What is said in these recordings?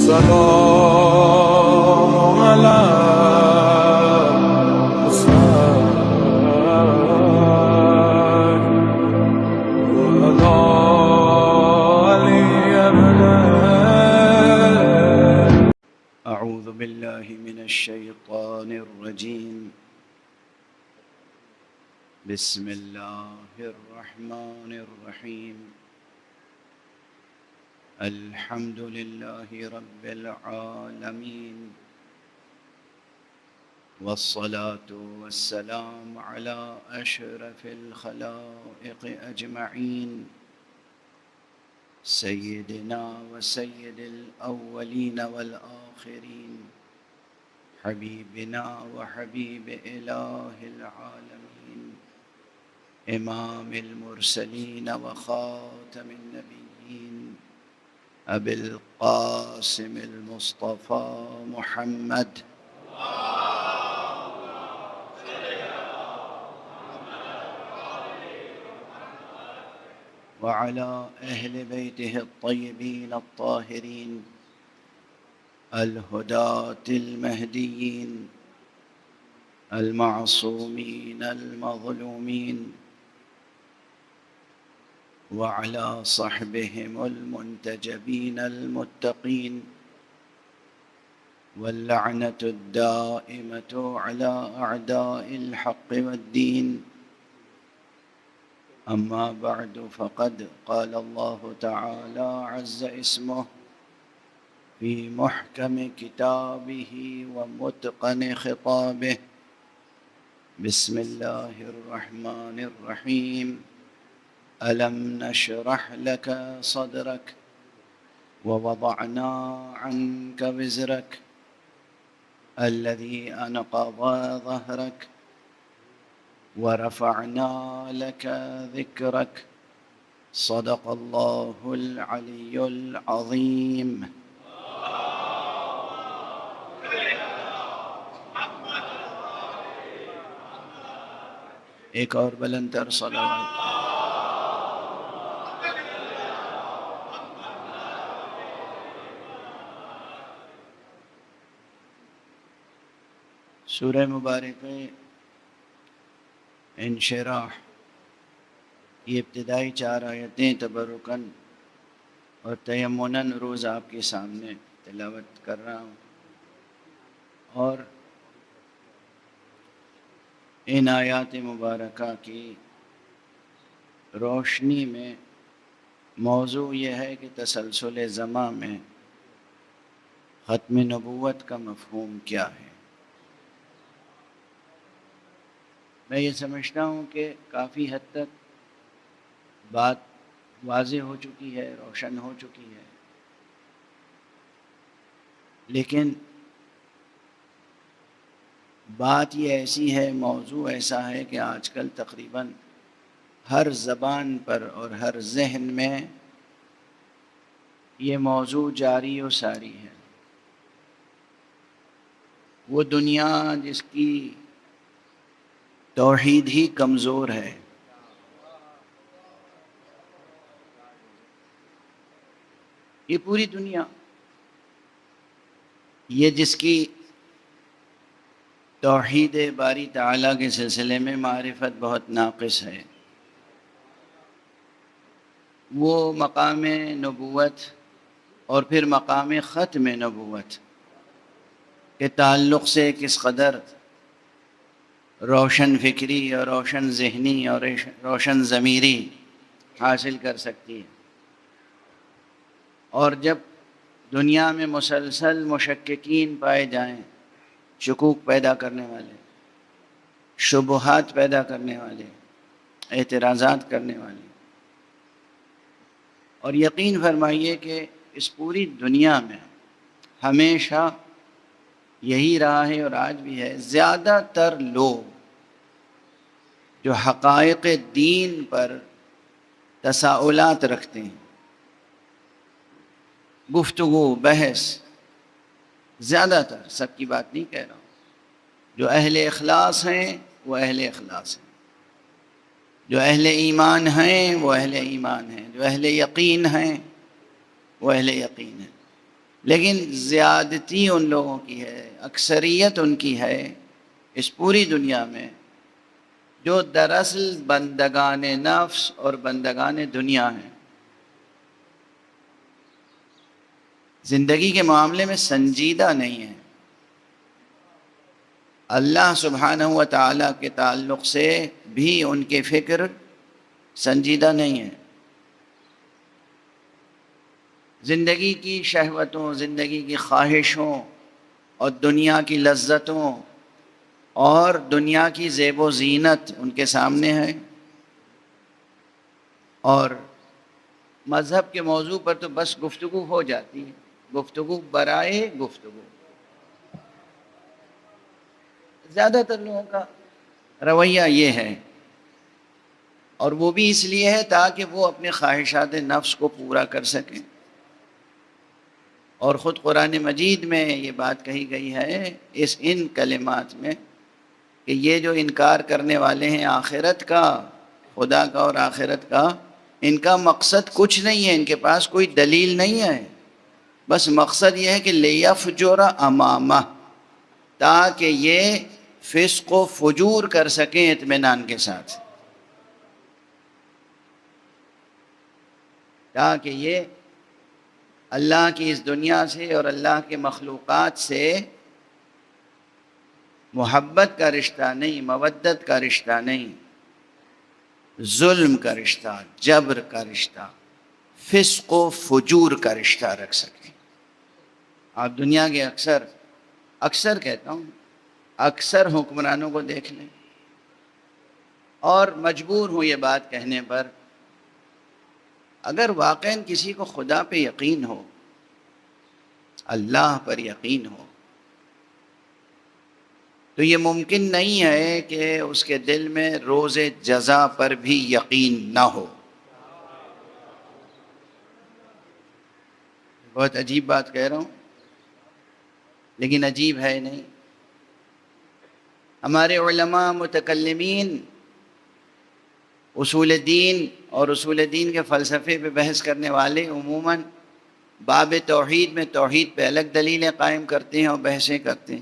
السلام على حسين وعلى علي بن أعوذ بالله من الشيطان الرجيم. بسم الله الرحمن الرحيم. الحمد لله رب العالمين، والصلاة والسلام على أشرف الخلائق أجمعين، سيدنا وسيد الأولين والآخرين، حبيبنا وحبيب إله العالمين، إمام المرسلين وخاتم النبيين، أبي القاسم المصطفى محمد وعلى أهل بيته الطيبين الطاهرين الهداة المهديين المعصومين المظلومين، وعلى صحبهم المنتجبين المتقين، واللعنة الدائمة على أعداء الحق والدين. أما بعد، فقد قال الله تعالى عز اسمه في محكم كتابه ومتقن خطابه. بسم الله الرحمن الرحيم. ألم نشرح لك صدرك ووضعنا عنك وزرك الذي أنقض ظهرك ورفعنا لك ذكرك. صدق الله العلي العظيم. ایک اور بلند تر صلوات. سورہ مبارک انشراح، یہ ابتدائی 4 آیتیں تبرکاً اور تیمناً روز آپ کے سامنے تلاوت کر رہا ہوں، اور ان آیات مبارکہ کی روشنی میں موضوع یہ ہے کہ تسلسل زماں میں ختم نبوت کا مفہوم کیا ہے. میں یہ سمجھتا ہوں کہ کافی حد تک بات واضح ہو چکی ہے، روشن ہو چکی ہے، لیکن بات یہ ایسی ہے، موضوع ایسا ہے کہ آج کل تقریباً ہر زبان پر اور ہر ذہن میں یہ موضوع جاری و ساری ہے. وہ دنیا جس کی توحید ہی کمزور ہے، یہ پوری دنیا، یہ جس کی توحید باری تعالیٰ کے سلسلے میں معرفت بہت ناقص ہے، وہ مقام نبوت اور پھر مقام ختم نبوت کے تعلق سے کس قدر روشن فکری اور روشن ذہنی اور روشن ضمیری حاصل کر سکتی ہے. اور جب دنیا میں مسلسل مشککین پائے جائیں، شکوک پیدا کرنے والے، شبہات پیدا کرنے والے، اعتراضات کرنے والے، اور یقین فرمائیے کہ اس پوری دنیا میں ہمیشہ یہی رہا ہے اور آج بھی ہے، زیادہ تر لوگ جو حقائق دین پر تساؤلات رکھتے ہیں، گفتگو بحث، زیادہ تر، سب کی بات نہیں کہہ رہا ہوں، جو اہل اخلاص ہیں وہ اہل اخلاص ہیں، جو اہل ایمان ہیں وہ اہل ایمان ہیں، جو اہل یقین ہیں وہ اہل یقین ہیں. لیکن زیادتی ان لوگوں کی ہے، اکثریت ان کی ہے اس پوری دنیا میں، جو دراصل بندگان نفس اور بندگان دنیا ہیں، زندگی کے معاملے میں سنجیدہ نہیں ہیں، اللہ سبحانہ و تعالیٰ کے تعلق سے بھی ان کی فکر سنجیدہ نہیں ہے۔ زندگی کی شہوتوں، زندگی کی خواہشوں اور دنیا کی لذتوں اور دنیا کی زیب و زینت ان کے سامنے ہے، اور مذہب کے موضوع پر تو بس گفتگو ہو جاتی ہے، گفتگو برائے گفتگو۔ زیادہ تر لوگوں کا رویہ یہ ہے، اور وہ بھی اس لیے ہے تاکہ وہ اپنے خواہشات نفس کو پورا کر سکیں۔ اور خود قرآن مجید میں یہ بات کہی گئی ہے ان کلمات میں کہ یہ جو انکار کرنے والے ہیں آخرت کا، خدا کا اور آخرت کا، ان کا مقصد کچھ نہیں ہے، ان کے پاس کوئی دلیل نہیں ہے، بس مقصد یہ ہے کہ لیفجر امامہ، تاکہ یہ فسق و فجور کر سکیں اطمینان کے ساتھ، تاکہ یہ اللہ کی اس دنیا سے اور اللہ کے مخلوقات سے محبت کا رشتہ نہیں، مودت کا رشتہ نہیں، ظلم کا رشتہ، جبر کا رشتہ، فسق و فجور کا رشتہ رکھ سکیں۔ آپ دنیا کے اکثر کہتا ہوں، اکثر حکمرانوں کو دیکھ لیں، اور مجبور ہوں یہ بات کہنے پر، اگر واقعاً کسی کو خدا پہ یقین ہو، اللہ پر یقین ہو، تو یہ ممکن نہیں ہے کہ اس کے دل میں روز جزا پر بھی یقین نہ ہو۔ بہت عجیب بات کہہ رہا ہوں، لیکن عجیب ہے نہیں۔ ہمارے علماء متکلمین اصول دین اور اصول دین کے فلسفے پہ بحث کرنے والے عموماً باب توحید میں توحید پہ الگ دلیلیں قائم کرتے ہیں اور بحثیں کرتے ہیں،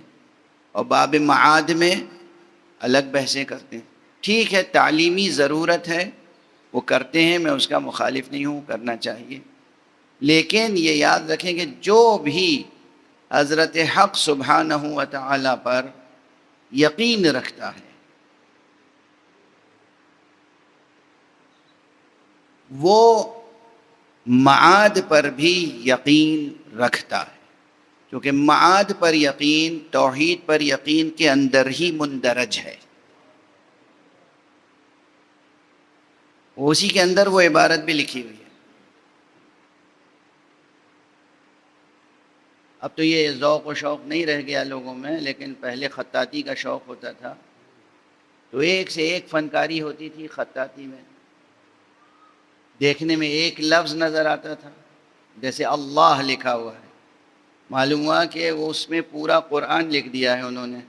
اور باب معاد میں الگ بحثیں کرتے ہیں۔ ٹھیک ہے، تعلیمی ضرورت ہے، وہ کرتے ہیں، میں اس کا مخالف نہیں ہوں، کرنا چاہیے، لیکن یہ یاد رکھیں کہ جو بھی حضرت حق سبحانہ و تعالی پر یقین رکھتا ہے، وہ معاد پر بھی یقین رکھتا ہے، کیونکہ معاد پر یقین توحید پر یقین کے اندر ہی مندرج ہے، اسی کے اندر وہ عبارت بھی لکھی ہوئی ہے۔ اب تو یہ ذوق و شوق نہیں رہ گیا لوگوں میں، لیکن پہلے خطاطی کا شوق ہوتا تھا، تو ایک سے ایک فنکاری ہوتی تھی خطاطی میں، دیکھنے میں ایک لفظ نظر آتا تھا، جیسے اللہ لکھا ہوا ہے، معلوم ہوا کہ وہ اس میں پورا قرآن لکھ دیا ہے انہوں نے۔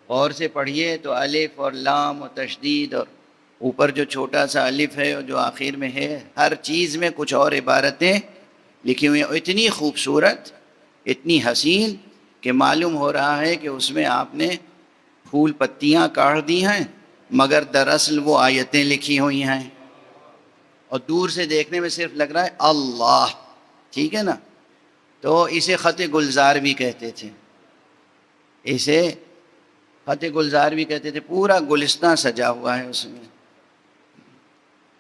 غور سے پڑھیے تو الف اور لام اور تشدید، اور اوپر جو چھوٹا سا الف ہے اور جو آخر میں ہے، ہر چیز میں کچھ اور عبارتیں لکھی ہوئی ہیں، اتنی خوبصورت، اتنی حسین کہ معلوم ہو رہا ہے کہ اس میں آپ نے پھول پتیاں کاٹ دی ہیں، مگر دراصل وہ آیتیں لکھی ہوئی ہیں، اور دور سے دیکھنے میں صرف لگ رہا ہے اللہ، ٹھیک ہے نا؟ تو اسے خط گلزار بھی کہتے تھے، اسے خط گلزار بھی کہتے تھے، پورا گلستان سجا ہوا ہے اس میں۔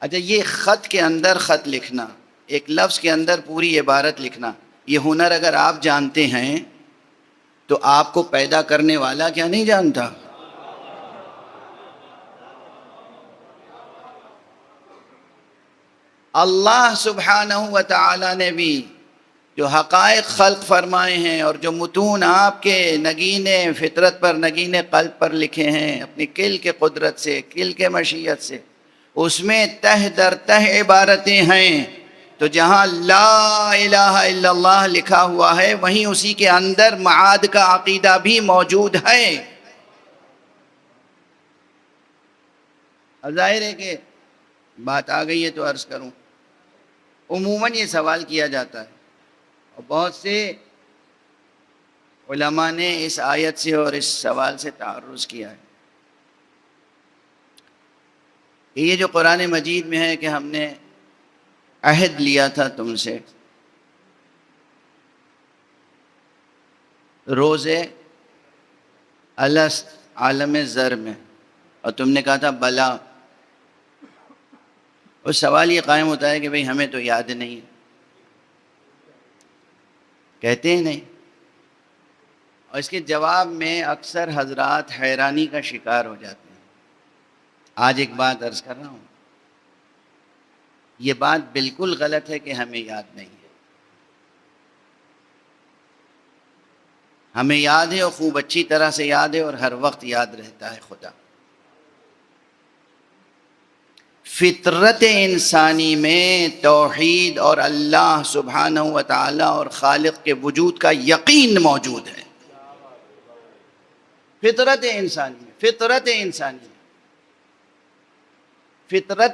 اچھا، یہ خط کے اندر خط لکھنا، ایک لفظ کے اندر پوری عبارت لکھنا، یہ ہنر اگر آپ جانتے ہیں تو آپ کو پیدا کرنے والا کیا نہیں جانتا؟ اللہ سبحانہ و تعالی نے بھی جو حقائق خلق فرمائے ہیں اور جو متون آپ کے نگین فطرت پر، نگین قلب پر لکھے ہیں اپنی کل کے قدرت سے، کل کے مشیت سے، اس میں تہ در تہ عبارتیں ہیں، تو جہاں لا الہ الا اللہ لکھا ہوا ہے، وہیں اسی کے اندر معاد کا عقیدہ بھی موجود ہے۔ اب ظاہر ہے کہ بات آ گئی ہے تو عرض کروں، عموماً یہ سوال کیا جاتا ہے اور بہت سے علماء نے اس آیت سے اور اس سوال سے تعرض کیا ہے کہ یہ جو قرآن مجید میں ہے کہ ہم نے عہد لیا تھا تم سے روز الست عالم زر میں، اور تم نے کہا تھا بلا، اور سوال یہ قائم ہوتا ہے کہ بھئی ہمیں تو یاد نہیں ہے، کہتے ہیں نہیں، اور اس کے جواب میں اکثر حضرات حیرانی کا شکار ہو جاتے ہیں۔ آج ایک بات عرض کر رہا ہوں، یہ بات بالکل غلط ہے کہ ہمیں یاد نہیں ہے، ہمیں یاد ہے اور خوب اچھی طرح سے یاد ہے اور ہر وقت یاد رہتا ہے خدا۔ فطرت انسانی میں توحید اور اللہ سبحانہ و تعالی اور خالق کے وجود کا یقین موجود ہے۔ فطرت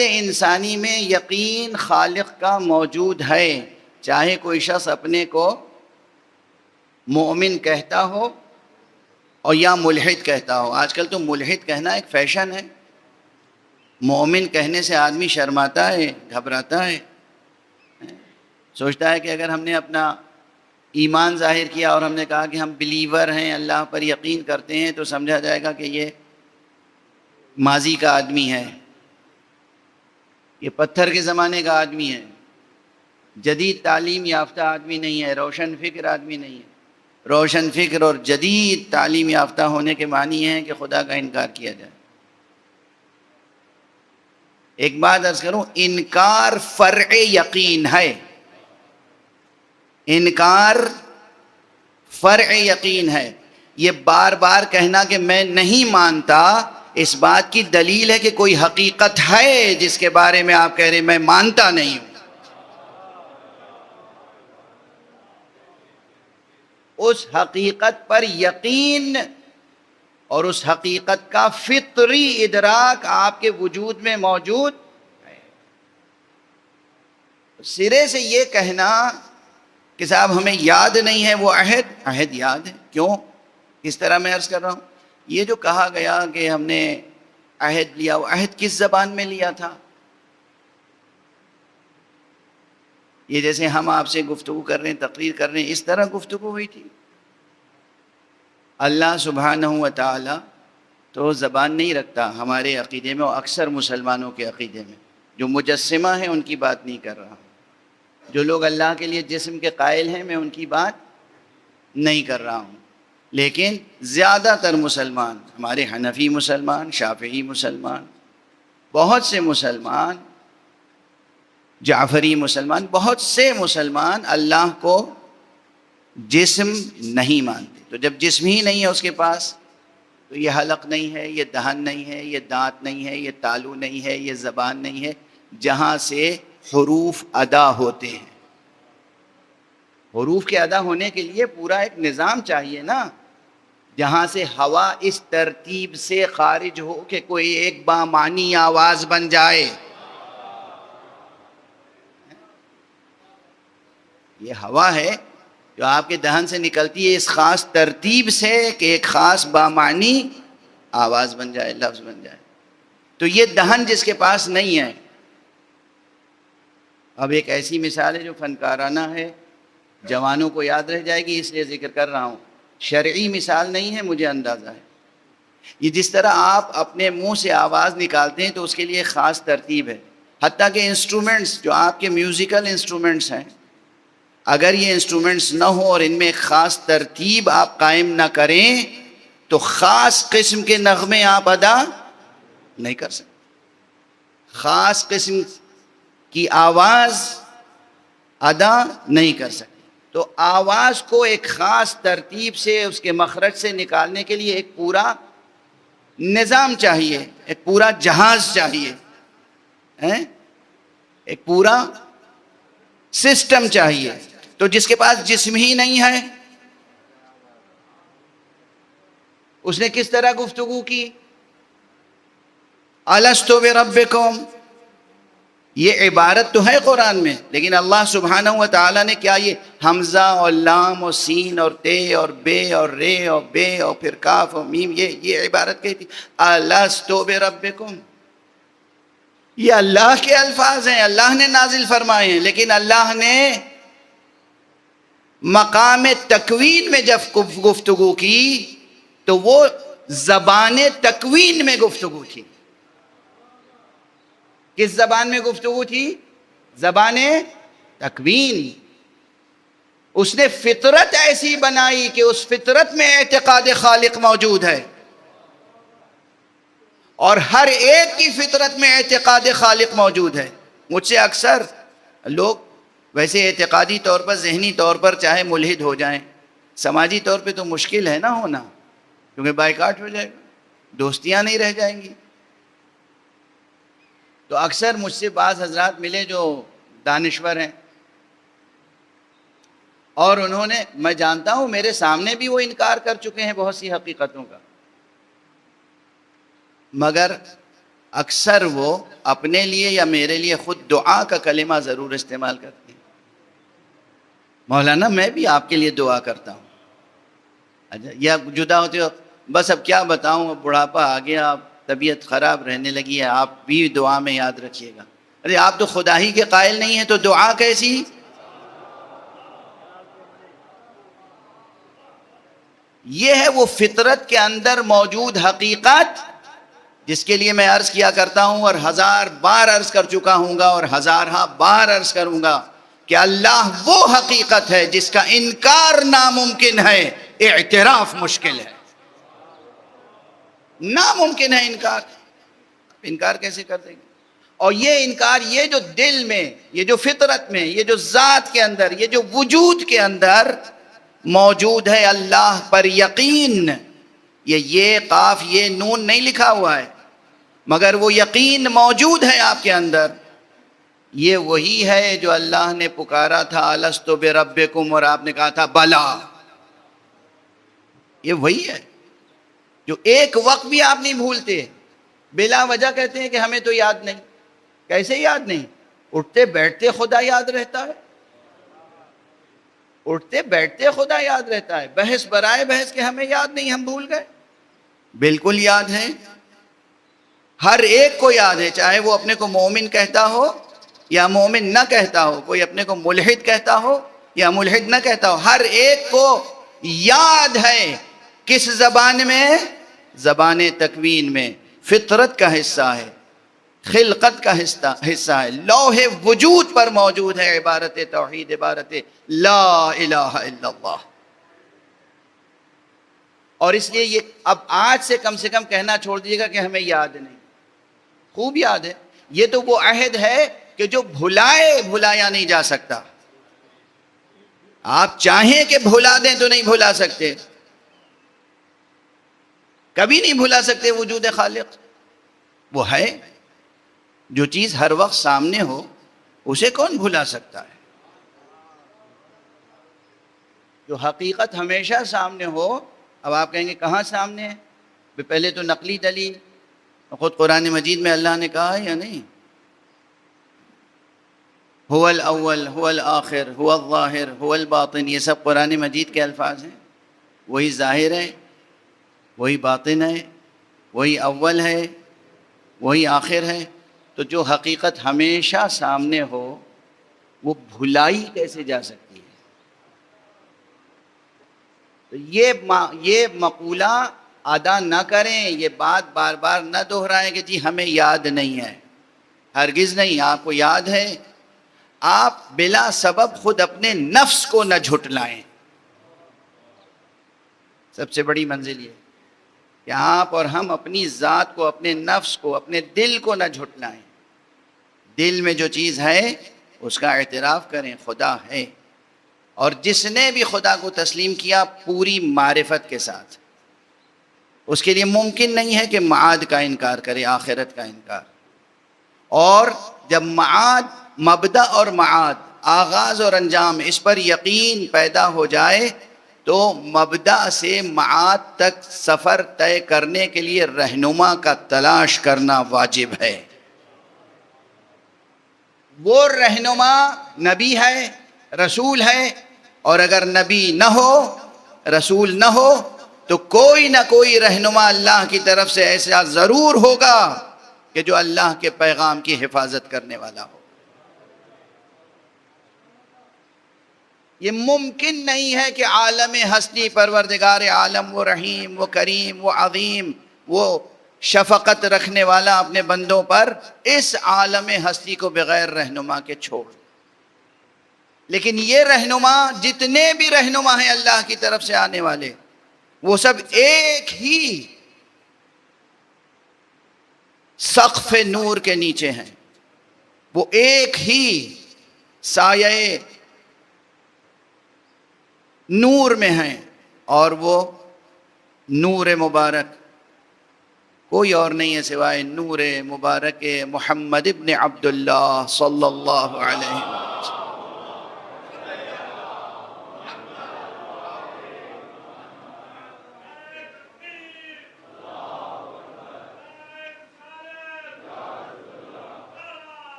انسانی میں یقین خالق کا موجود ہے، چاہے کوئی شخص اپنے کو مومن کہتا ہو اور یا ملحد کہتا ہو۔ آج کل تو ملحد کہنا ایک فیشن ہے، مومن کہنے سے آدمی شرماتا ہے، گھبراتا ہے، سوچتا ہے کہ اگر ہم نے اپنا ایمان ظاہر کیا اور ہم نے کہا کہ ہم بلیور ہیں، اللہ پر یقین کرتے ہیں، تو سمجھا جائے گا کہ یہ ماضی کا آدمی ہے، یہ پتھر کے زمانے کا آدمی ہے، جدید تعلیم یافتہ آدمی نہیں ہے، روشن فکر آدمی نہیں ہے۔ روشن فکر اور جدید تعلیم یافتہ ہونے کے معنی ہے کہ خدا کا انکار کیا جائے۔ ایک بات عرض کروں، انکار فرع یقین ہے، انکار فرع یقین ہے۔ یہ بار بار کہنا کہ میں نہیں مانتا، اس بات کی دلیل ہے کہ کوئی حقیقت ہے جس کے بارے میں آپ کہہ رہے ہیں میں مانتا نہیں ہوں۔ اس حقیقت پر یقین اور اس حقیقت کا فطری ادراک آپ کے وجود میں موجود ہے۔ سرے سے یہ کہنا کہ صاحب ہمیں یاد نہیں ہے وہ عہد یاد ہے، کیوں؟ اس طرح میں عرض کر رہا ہوں، یہ جو کہا گیا کہ ہم نے عہد لیا، وہ عہد کس زبان میں لیا تھا؟ یہ جیسے ہم آپ سے گفتگو کر رہے ہیں، تقریر کر رہے ہیں، اس طرح گفتگو ہوئی تھی؟ اللہ سبحانہ و تعالی تو زبان نہیں رکھتا ہمارے عقیدے میں، اور اکثر مسلمانوں کے عقیدے میں۔ جو مجسمہ ہیں ان کی بات نہیں کر رہا، جو لوگ اللہ کے لیے جسم کے قائل ہیں میں ان کی بات نہیں کر رہا ہوں، لیکن زیادہ تر مسلمان، ہمارے حنفی مسلمان، شافعی مسلمان، بہت سے مسلمان، جعفری مسلمان، بہت سے مسلمان اللہ کو جسم نہیں مانتے۔ تو جب جسم ہی نہیں ہے اس کے پاس، تو یہ حلق نہیں ہے، یہ دہن نہیں ہے، یہ دانت نہیں ہے، یہ تالو نہیں ہے، یہ زبان نہیں ہے، جہاں سے حروف ادا ہوتے ہیں۔ حروف کے ادا ہونے کے لیے پورا ایک نظام چاہیے نا، جہاں سے ہوا اس ترتیب سے خارج ہو کہ کوئی ایک بامعنی آواز بن جائے۔ یہ ہوا ہے جو آپ کے دہن سے نکلتی ہے اس خاص ترتیب سے کہ ایک خاص بامعنی آواز بن جائے، لفظ بن جائے۔ تو یہ دہن جس کے پاس نہیں ہے، اب ایک ایسی مثال ہے جو فنکارانہ ہے، جوانوں کو یاد رہ جائے گی اس لیے ذکر کر رہا ہوں، شرعی مثال نہیں ہے، مجھے اندازہ ہے۔ یہ جس طرح آپ اپنے منہ سے آواز نکالتے ہیں تو اس کے لیے ایک خاص ترتیب ہے، حتیٰ کہ انسٹرومنٹس جو آپ کے میوزیکل انسٹرومنٹس ہیں، اگر یہ انسٹرومنٹس نہ ہوں اور ان میں ایک خاص ترتیب آپ قائم نہ کریں تو خاص قسم کے نغمے آپ ادا نہیں کر سکتے، خاص قسم کی آواز ادا نہیں کر سکتے۔ تو آواز کو ایک خاص ترتیب سے اس کے مخرج سے نکالنے کے لیے ایک پورا نظام چاہیے، ایک پورا جہاز چاہیے، ایک پورا سسٹم چاہیے۔ تو جس کے پاس جسم ہی نہیں ہے اس نے کس طرح گفتگو کی؟ الست بربکم، یہ عبارت تو ہے قرآن میں، لیکن اللہ سبحانہ و تعالیٰ نے کیا یہ حمزہ اور لام اور سین اور تے اور بے اور رے اور بے اور پھر کاف اور میم، یہ عبارت کہی تھی الستو بربکم. یہ اللہ کے الفاظ ہیں، اللہ نے نازل فرمائے ہیں، لیکن اللہ نے مقام تکوین میں جب گفتگو کی تو وہ زبان تکوین میں گفتگو تھی. کس زبان میں گفتگو تھی؟ زبان تکوین. اس نے فطرت ایسی بنائی کہ اس فطرت میں اعتقاد خالق موجود ہے، اور ہر ایک کی فطرت میں اعتقاد خالق موجود ہے. مجھ سے اکثر لوگ ویسے اعتقادی طور پر، ذہنی طور پر چاہے ملحد ہو جائیں، سماجی طور پہ تو مشکل ہے نا ہونا، کیونکہ بائیکاٹ ہو جائے گا، دوستیاں نہیں رہ جائیں گی. تو اکثر مجھ سے بعض حضرات ملے جو دانشور ہیں، اور انہوں نے، میں جانتا ہوں میرے سامنے بھی وہ انکار کر چکے ہیں بہت سی حقیقتوں کا، مگر اکثر وہ اپنے لیے یا میرے لیے خود دعا کا کلمہ ضرور استعمال کرتے ہیں. مولانا میں بھی آپ کے لیے دعا کرتا ہوں. اچھا، یا جدا ہوتے ہو، بس اب کیا بتاؤں، اب بڑھاپا آ گیا، اب طبیعت خراب رہنے لگی ہے، آپ بھی دعا میں یاد رکھیے گا. ارے آپ تو خدا ہی کے قائل نہیں ہیں تو دعا کیسی؟ یہ ہے وہ فطرت کے اندر موجود حقیقت جس کے لیے میں عرض کیا کرتا ہوں، اور 1000 بار عرض کر چکا ہوں گا، اور 1000 بار عرض کروں گا کہ اللہ وہ حقیقت ہے جس کا انکار ناممکن ہے، اعتراف مشکل ہے. ناممکن ہے انکار. انکار کیسے کر دیں گے؟ اور یہ انکار، یہ جو دل میں، یہ جو فطرت میں، یہ جو ذات کے اندر، یہ جو وجود کے اندر موجود ہے اللہ پر یقین، یہ قاف یہ نون نہیں لکھا ہوا ہے، مگر وہ یقین موجود ہے آپ کے اندر. یہ وہی ہے جو اللہ نے پکارا تھا الست بربکم، اور آپ نے کہا تھا بلا. یہ وہی ہے جو ایک وقت بھی آپ نہیں بھولتے. بلا وجہ کہتے ہیں کہ ہمیں تو یاد نہیں. کیسے یاد نہیں؟ اٹھتے بیٹھتے خدا یاد رہتا ہے، اٹھتے بیٹھتے خدا یاد رہتا ہے. بحث برائے بحث کہ ہمیں یاد نہیں، ہم بھول گئے. بالکل یاد ہے، ہر ایک کو یاد ہے، چاہے وہ اپنے کو مومن کہتا ہو یا مومن نہ کہتا ہو، کوئی اپنے کو ملحد کہتا ہو یا ملحد نہ کہتا ہو، ہر ایک کو یاد ہے. کس زبان میں؟ زبان تکوین میں. فطرت کا حصہ ہے، خلقت کا حصہ ہے، لوح وجود پر موجود ہے عبارت توحید، عبارت لا الہ الا اللہ. اور اس لیے یہ اب آج سے کم کہنا چھوڑ دیجیے گا کہ ہمیں یاد نہیں. خوب یاد ہے. یہ تو وہ عہد ہے کہ جو بھلایا نہیں جا سکتا. آپ چاہیں کہ بھلا دیں تو نہیں بھلا سکتے، کبھی نہیں بھلا سکتے وجود خالق. وہ ہے جو چیز ہر وقت سامنے ہو، اسے کون بھلا سکتا ہے؟ جو حقیقت ہمیشہ سامنے ہو. اب آپ کہیں گے کہاں سامنے ہے؟ پہلے تو نقلی دلیل. خود قرآن مجید میں اللہ نے کہا ہے یا نہیں؟ هو الاول هو الآخر هو الظاہر هو الباطن. یہ سب قرآن مجید کے الفاظ ہیں. وہی ظاہر ہے، وہی باطن ہے، وہی اول ہے، وہی آخر ہے. تو جو حقیقت ہمیشہ سامنے ہو وہ بھلائی کیسے جا سکتی ہے؟ تو یہ مقولہ ادا نہ کریں، یہ بات بار بار نہ دہرائیں کہ جی ہمیں یاد نہیں ہے. ہرگز نہیں، آپ کو یاد ہے. آپ بلا سبب خود اپنے نفس کو نہ جھٹلائیں. سب سے بڑی منزل یہ کہ آپ اور ہم اپنی ذات کو، اپنے نفس کو، اپنے دل کو نہ جھٹلائیں. دل میں جو چیز ہے اس کا اعتراف کریں خدا ہے. اور جس نے بھی خدا کو تسلیم کیا پوری معرفت کے ساتھ، اس کے لیے ممکن نہیں ہے کہ معاد کا انکار کرے، آخرت کا انکار. اور جب معاد، مبدأ اور معاد، آغاز اور انجام، اس پر یقین پیدا ہو جائے تو مبدأ سے معاد تک سفر طے کرنے کے لیے رہنما کا تلاش کرنا واجب ہے. وہ رہنما نبی ہے، رسول ہے، اور اگر نبی نہ ہو، رسول نہ ہو، تو کوئی نہ کوئی رہنما اللہ کی طرف سے ایسا ضرور ہوگا کہ جو اللہ کے پیغام کی حفاظت کرنے والا ہو۔ یہ ممکن نہیں ہے کہ عالم ہستی، پروردگار عالم، وہ رحیم، وہ کریم، وہ عظیم، وہ شفقت رکھنے والا اپنے بندوں پر، اس عالم ہستی کو بغیر رہنما کے چھوڑ۔ لیکن یہ رہنما، جتنے بھی رہنما ہیں اللہ کی طرف سے آنے والے، وہ سب ایک ہی سقف نور کے نیچے ہیں، وہ ایک ہی سایہ نور میں ہیں، اور وہ نور مبارک کوئی اور نہیں ہے سوائے نور مبارک محمد ابن عبداللہ صلی اللہ علیہ وسلم۔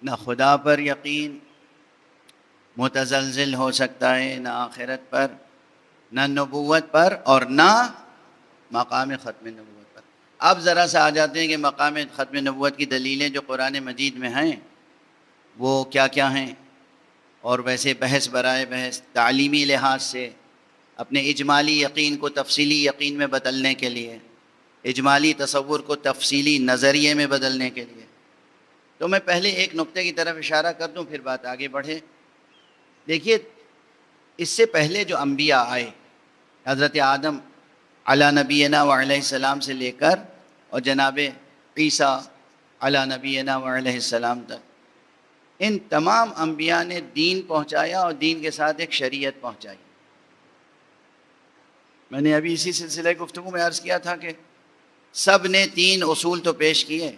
نہ خدا پر یقین متزلزل ہو سکتا ہے، نہ آخرت پر، نہ نبوت پر، اور نہ مقام ختم نبوت پر۔ اب ذرا سا آ جاتے ہیں کہ مقام ختم نبوت کی دلیلیں جو قرآن مجید میں ہیں وہ کیا کیا ہیں، اور ویسے بحث برائے بحث تعلیمی لحاظ سے اپنے اجمالی یقین کو تفصیلی یقین میں بدلنے کے لیے، اجمالی تصور کو تفصیلی نظریے میں بدلنے کے لیے، تو میں پہلے ایک نقطے کی طرف اشارہ کر دوں، پھر بات آگے بڑھے۔ دیکھیے، اس سے پہلے جو انبیاء آئے، حضرت آدم علی نبینا و علیہ السلام سے لے کر اور جناب عیسیٰ علی نبینا و علیہ السلام تک، ان تمام انبیاء نے دین پہنچایا، اور دین کے ساتھ ایک شریعت پہنچائی۔ میں نے ابھی اسی سلسلہ گفتگو میں عرض کیا تھا کہ سب نے 3 اصول تو پیش کیے: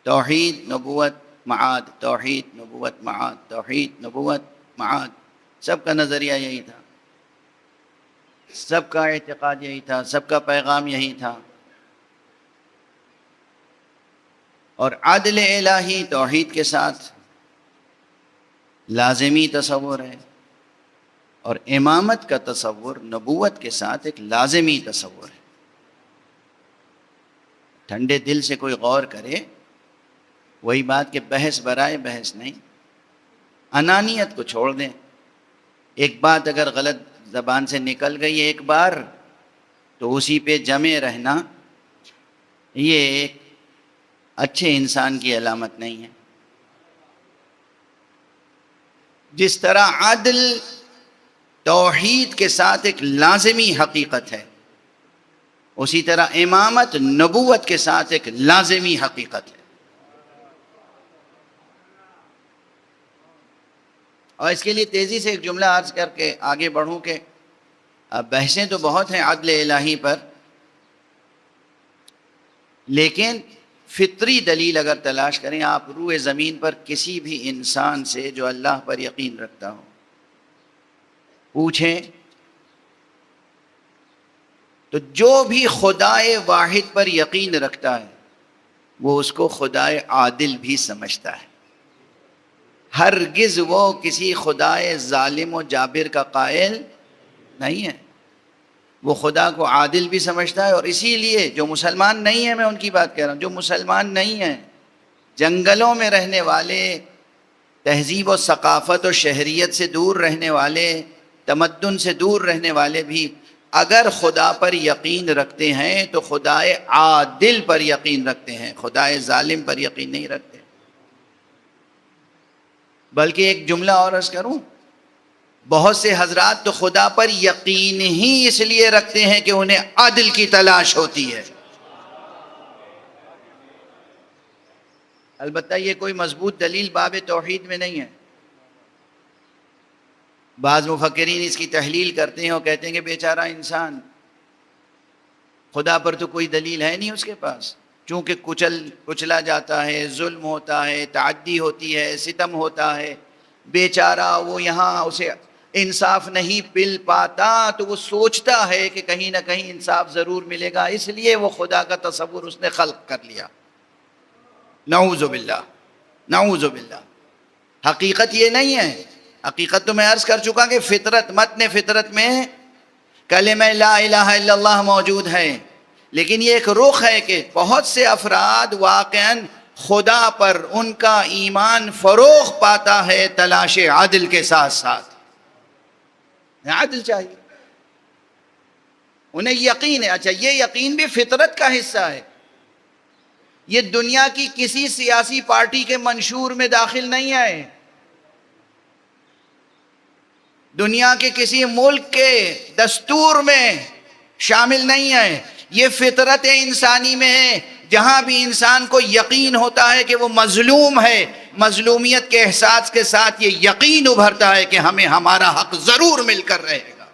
توحید، نبوت، معاد، توحید، نبوت، معاد، توحید، نبوت، معاد۔ سب کا نظریہ یہی تھا، سب کا اعتقاد یہی تھا، سب کا پیغام یہی تھا۔ اور عدل الہی توحید کے ساتھ لازمی تصور ہے، اور امامت کا تصور نبوت کے ساتھ ایک لازمی تصور ہے۔ ٹھنڈے دل سے کوئی غور کرے، وہی بات کہ بحث برائے بحث نہیں، انانیت کو چھوڑ دیں۔ ایک بات اگر غلط زبان سے نکل گئی ایک بار، تو اسی پہ جمے رہنا یہ ایک اچھے انسان کی علامت نہیں ہے۔ جس طرح عدل توحید کے ساتھ ایک لازمی حقیقت ہے، اسی طرح امامت نبوت کے ساتھ ایک لازمی حقیقت ہے۔ اور اس کے لیے تیزی سے ایک جملہ عرض کر کے آگے بڑھوں کہ بحثیں تو بہت ہیں عدل الہی پر، لیکن فطری دلیل اگر تلاش کریں آپ روئے زمین پر کسی بھی انسان سے جو اللہ پر یقین رکھتا ہو، پوچھیں تو جو بھی خدائے واحد پر یقین رکھتا ہے وہ اس کو خدائے عادل بھی سمجھتا ہے۔ ہرگز وہ کسی خدائے ظالم و جابر کا قائل نہیں ہے، وہ خدا کو عادل بھی سمجھتا ہے۔ اور اسی لیے جو مسلمان نہیں ہیں، میں ان کی بات کہہ رہا ہوں، جو مسلمان نہیں ہیں، جنگلوں میں رہنے والے، تہذیب و ثقافت و شہریت سے دور رہنے والے، تمدن سے دور رہنے والے بھی اگر خدا پر یقین رکھتے ہیں تو خدائے عادل پر یقین رکھتے ہیں، خدائے ظالم پر یقین نہیں رکھتے۔ بلکہ ایک جملہ اور عرض کروں، بہت سے حضرات تو خدا پر یقین ہی اس لیے رکھتے ہیں کہ انہیں عدل کی تلاش ہوتی ہے۔ البتہ یہ کوئی مضبوط دلیل باب توحید میں نہیں ہے۔ بعض مفکرین اس کی تحلیل کرتے ہیں اور کہتے ہیں کہ بیچارہ انسان، خدا پر تو کوئی دلیل ہے نہیں اس کے پاس، چونکہ کچلا جاتا ہے، ظلم ہوتا ہے، تعدی ہوتی ہے، ستم ہوتا ہے، بیچارہ وہ یہاں اسے انصاف نہیں مل پاتا تو وہ سوچتا ہے کہ کہیں نہ کہیں انصاف ضرور ملے گا، اس لیے وہ خدا کا تصور اس نے خلق کر لیا۔ نعوذ باللہ، نعوذ باللہ۔ حقیقت یہ نہیں ہے، حقیقت تو میں عرض کر چکا کہ فطرت، متن فطرت میں کلمہ لا الہ الا اللہ موجود ہے، لیکن یہ ایک رخ ہے کہ بہت سے افراد واقعاً خدا پر ان کا ایمان فروغ پاتا ہے تلاش عدل کے ساتھ ساتھ۔ عدل چاہیے انہیں، یقین ہے۔ اچھا، یہ یقین بھی فطرت کا حصہ ہے، یہ دنیا کی کسی سیاسی پارٹی کے منشور میں داخل نہیں ہے، دنیا کے کسی ملک کے دستور میں شامل نہیں ہے، یہ فطرت انسانی میں ہے۔ جہاں بھی انسان کو یقین ہوتا ہے کہ وہ مظلوم ہے، مظلومیت کے احساس کے ساتھ یہ یقین ابھرتا ہے کہ ہمیں ہمارا حق ضرور مل کر رہے گا۔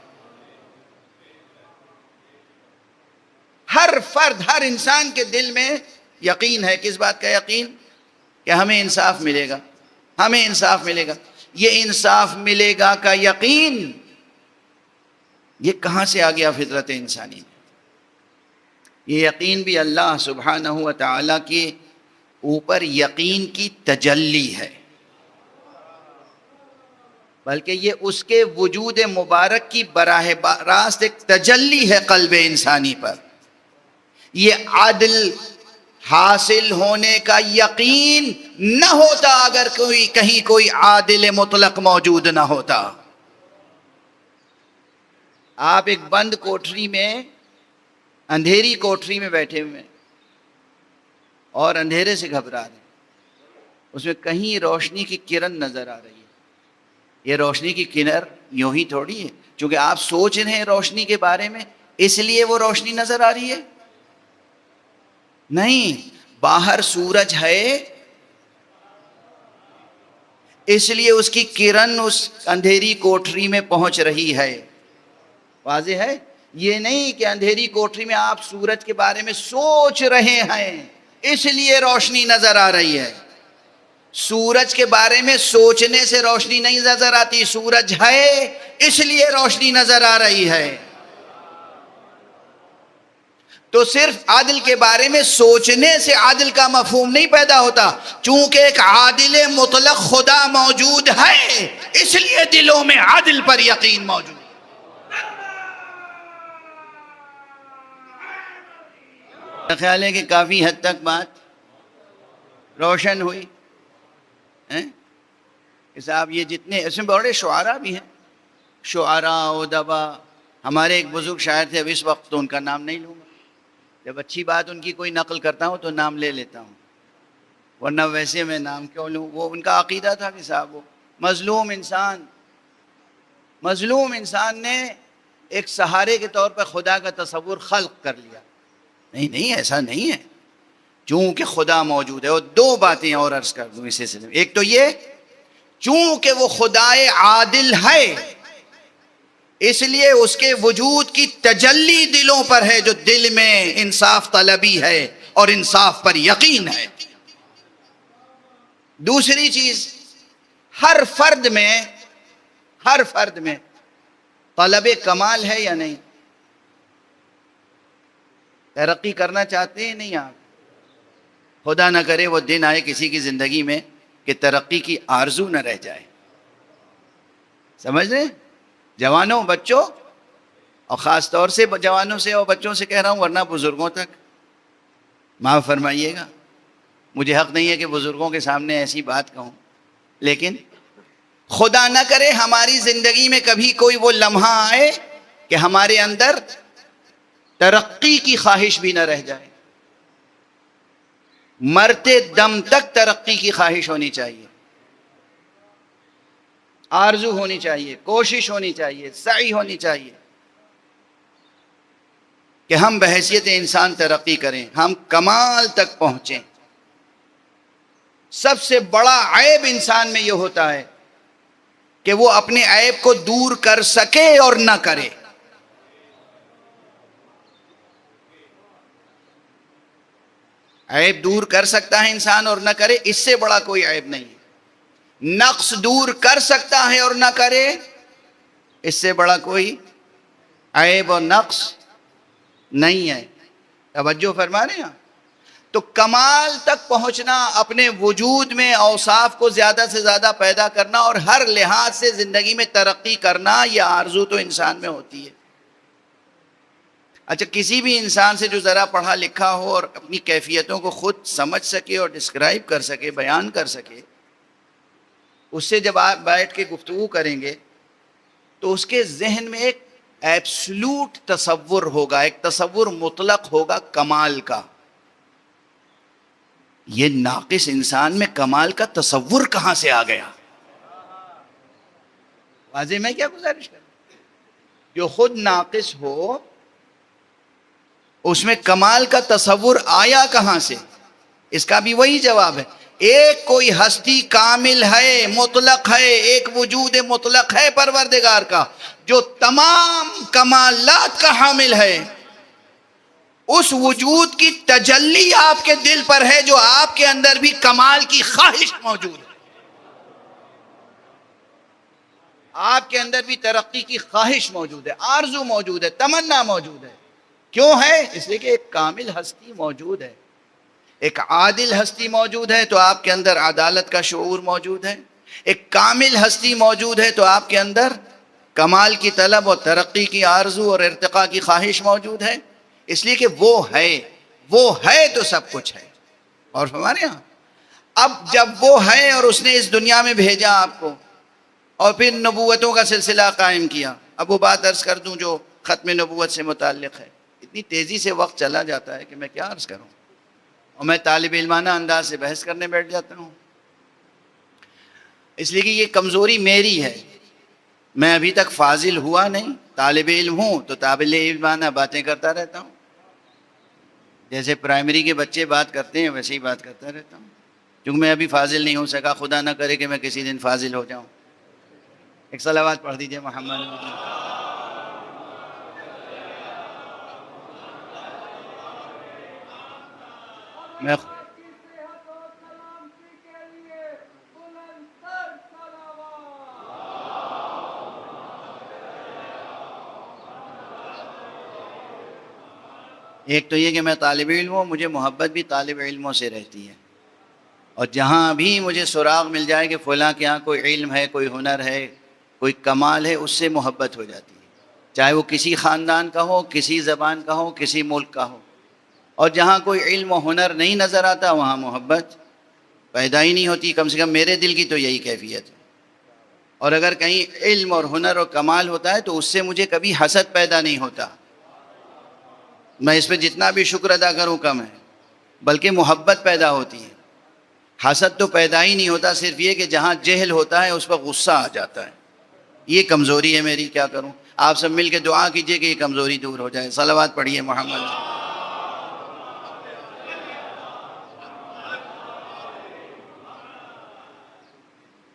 ہر فرد، ہر انسان کے دل میں یقین ہے۔ کس بات کا یقین؟ کہ ہمیں انصاف ملے گا، ہمیں انصاف ملے گا۔ یہ انصاف ملے گا کا یقین یہ کہاں سے آ گیا فطرت انسانی میں؟ یہ یقین بھی اللہ سبحانہ و تعالیٰ کے اوپر یقین کی تجلی ہے، بلکہ یہ اس کے وجود مبارک کی براہ راست ایک تجلی ہے قلب انسانی پر۔ یہ عدل حاصل ہونے کا یقین نہ ہوتا اگر کہیں کوئی عادل مطلق موجود نہ ہوتا۔ آپ ایک بند کوٹری میں، اندھیری کوٹری میں بیٹھے ہوئے ہیں اور اندھیرے سے گھبرا رہے ہیں، اس میں کہیں روشنی کی کرن نظر آ رہی ہے۔ یہ روشنی کی کرن یوں ہی تھوڑی ہے، چونکہ آپ سوچ رہے ہیں روشنی کے بارے میں اس لیے وہ روشنی نظر آ رہی ہے؟ نہیں، باہر سورج ہے اس لیے اس کی کرن اس اندھیری کوٹری میں پہنچ رہی ہے۔ واضح ہے؟ یہ نہیں کہ اندھیری کوٹری میں آپ سورج کے بارے میں سوچ رہے ہیں اس لیے روشنی نظر آ رہی ہے۔ سورج کے بارے میں سوچنے سے روشنی نہیں نظر آتی، سورج ہے اس لیے روشنی نظر آ رہی ہے۔ تو صرف عادل کے بارے میں سوچنے سے عادل کا مفہوم نہیں پیدا ہوتا، چونکہ ایک عادل مطلق خدا موجود ہے اس لیے دلوں میں عادل پر یقین موجود ہے۔ خیال ہے کہ کافی حد تک بات روشن ہوئی کہ صاحب یہ جتنے اس میں بڑے شعراء بھی ہیں، شعراء، ادبا۔ ہمارے ایک بزرگ شاعر تھے، اب اس وقت تو ان کا نام نہیں لوں گا، جب اچھی بات ان کی کوئی نقل کرتا ہوں تو نام لے لیتا ہوں، ورنہ ویسے میں نام کیوں لوں۔ وہ ان کا عقیدہ تھا کہ صاحب وہ مظلوم انسان نے ایک سہارے کے طور پر خدا کا تصور خلق کر لیا۔ نہیں، ایسا نہیں ہے، چونکہ خدا موجود ہے۔ اور دو باتیں اور عرض کر دوں اس سلسلے میں۔ ایک تو یہ، چونکہ وہ خدائے عادل ہے اس لیے اس کے وجود کی تجلی دلوں پر ہے، جو دل میں انصاف طلبی ہے اور انصاف پر یقین ہے۔ دوسری چیز، ہر فرد میں طلب کمال ہے یا نہیں؟ ترقی کرنا چاہتے ہیں نہیں آپ؟ خدا نہ کرے وہ دن آئے کسی کی زندگی میں کہ ترقی کی آرزو نہ رہ جائے۔ سمجھ رہے؟ جوانوں، بچوں، اور خاص طور سے جوانوں سے اور بچوں سے کہہ رہا ہوں، ورنہ بزرگوں تک معاف فرمائیے گا، مجھے حق نہیں ہے کہ بزرگوں کے سامنے ایسی بات کہوں، لیکن خدا نہ کرے ہماری زندگی میں کبھی کوئی وہ لمحہ آئے کہ ہمارے اندر ترقی کی خواہش بھی نہ رہ جائے۔ مرتے دم تک ترقی کی خواہش ہونی چاہیے، آرزو ہونی چاہیے، کوشش ہونی چاہیے، سعی ہونی چاہیے کہ ہم بحیثیت انسان ترقی کریں، ہم کمال تک پہنچیں۔ سب سے بڑا عیب انسان میں یہ ہوتا ہے کہ وہ اپنے عیب کو دور کر سکے اور نہ کرے۔ عیب دور کر سکتا ہے انسان اور نہ کرے، اس سے بڑا کوئی عیب نہیں ہے۔ نقص دور کر سکتا ہے اور نہ کرے، اس سے بڑا کوئی عیب اور نقص نہیں ہے. توجہ فرما رہے ہیں. تو کمال تک پہنچنا، اپنے وجود میں اوصاف کو زیادہ سے زیادہ پیدا کرنا اور ہر لحاظ سے زندگی میں ترقی کرنا، یہ آرزو تو انسان میں ہوتی ہے. اچھا، کسی بھی انسان سے جو ذرا پڑھا لکھا ہو اور اپنی کیفیتوں کو خود سمجھ سکے اور ڈسکرائب کر سکے، بیان کر سکے، اس سے جب آپ بیٹھ کے گفتگو کریں گے تو اس کے ذہن میں ایک ایبسلوٹ تصور ہوگا، ایک تصور مطلق ہوگا کمال کا. یہ ناقص انسان میں کمال کا تصور کہاں سے آ گیا؟ واضح میں کیا گزارش کروں؟ جو خود ناقص ہو اس میں کمال کا تصور آیا کہاں سے؟ اس کا بھی وہی جواب ہے. ایک کوئی ہستی کامل ہے، مطلق ہے، ایک وجود مطلق ہے پروردگار کا، جو تمام کمالات کا حامل ہے. اس وجود کی تجلی آپ کے دل پر ہے، جو آپ کے اندر بھی کمال کی خواہش موجود ہے. آپ کے اندر بھی ترقی کی خواہش موجود ہے، آرزو موجود ہے، تمنا موجود ہے. کیوں ہے؟ اس لیے کہ ایک کامل ہستی موجود ہے، ایک عادل ہستی موجود ہے، تو آپ کے اندر عدالت کا شعور موجود ہے. ایک کامل ہستی موجود ہے تو آپ کے اندر کمال کی طلب اور ترقی کی آرزو اور ارتقاء کی خواہش موجود ہے. اس لیے کہ وہ ہے تو سب کچھ ہے. اور ہمارے یہاں اب جب وہ ہے اور اس نے اس دنیا میں بھیجا آپ کو اور پھر نبوتوں کا سلسلہ قائم کیا. اب وہ بات عرض کر دوں جو ختم نبوت سے متعلق ہے. اتنی تیزی سے وقت چلا جاتا ہے کہ میں کیا عرض کروں، اور میں طالب علمانہ انداز سے بحث کرنے بیٹھ جاتا ہوں. اس لیے کہ یہ کمزوری میری ہے. میں ابھی تک فاضل ہوا نہیں، طالب علم ہوں تو طالب علمانہ باتیں کرتا رہتا ہوں. جیسے پرائمری کے بچے بات کرتے ہیں ویسے ہی بات کرتا رہتا ہوں. کیونکہ میں ابھی فاضل نہیں ہو سکا، خدا نہ کرے کہ میں کسی دن فاضل ہو جاؤں. ایک صلوات پڑھ دیجئے محمد. میں ایک تو یہ کہ میں طالب علم ہوں، مجھے محبت بھی طالب علموں سے رہتی ہے. اور جہاں بھی مجھے سراغ مل جائے کہ فلاں کے یہاں کوئی علم ہے، کوئی ہنر ہے، کوئی کمال ہے، اس سے محبت ہو جاتی ہے. چاہے وہ کسی خاندان کا ہو، کسی زبان کا ہو، کسی ملک کا ہو. اور جہاں کوئی علم و ہنر نہیں نظر آتا وہاں محبت پیدا ہی نہیں ہوتی. کم سے کم میرے دل کی تو یہی کیفیت ہے. اور اگر کہیں علم اور ہنر اور کمال ہوتا ہے تو اس سے مجھے کبھی حسد پیدا نہیں ہوتا. میں اس پہ جتنا بھی شکر ادا کروں کم ہے، بلکہ محبت پیدا ہوتی ہے. حسد تو پیدا ہی نہیں ہوتا. صرف یہ کہ جہاں جہل ہوتا ہے اس پر غصہ آ جاتا ہے. یہ کمزوری ہے میری، کیا کروں. آپ سب مل کے دعا کیجئے کہ یہ کمزوری دور ہو جائے. صلوات پڑھیے محمد.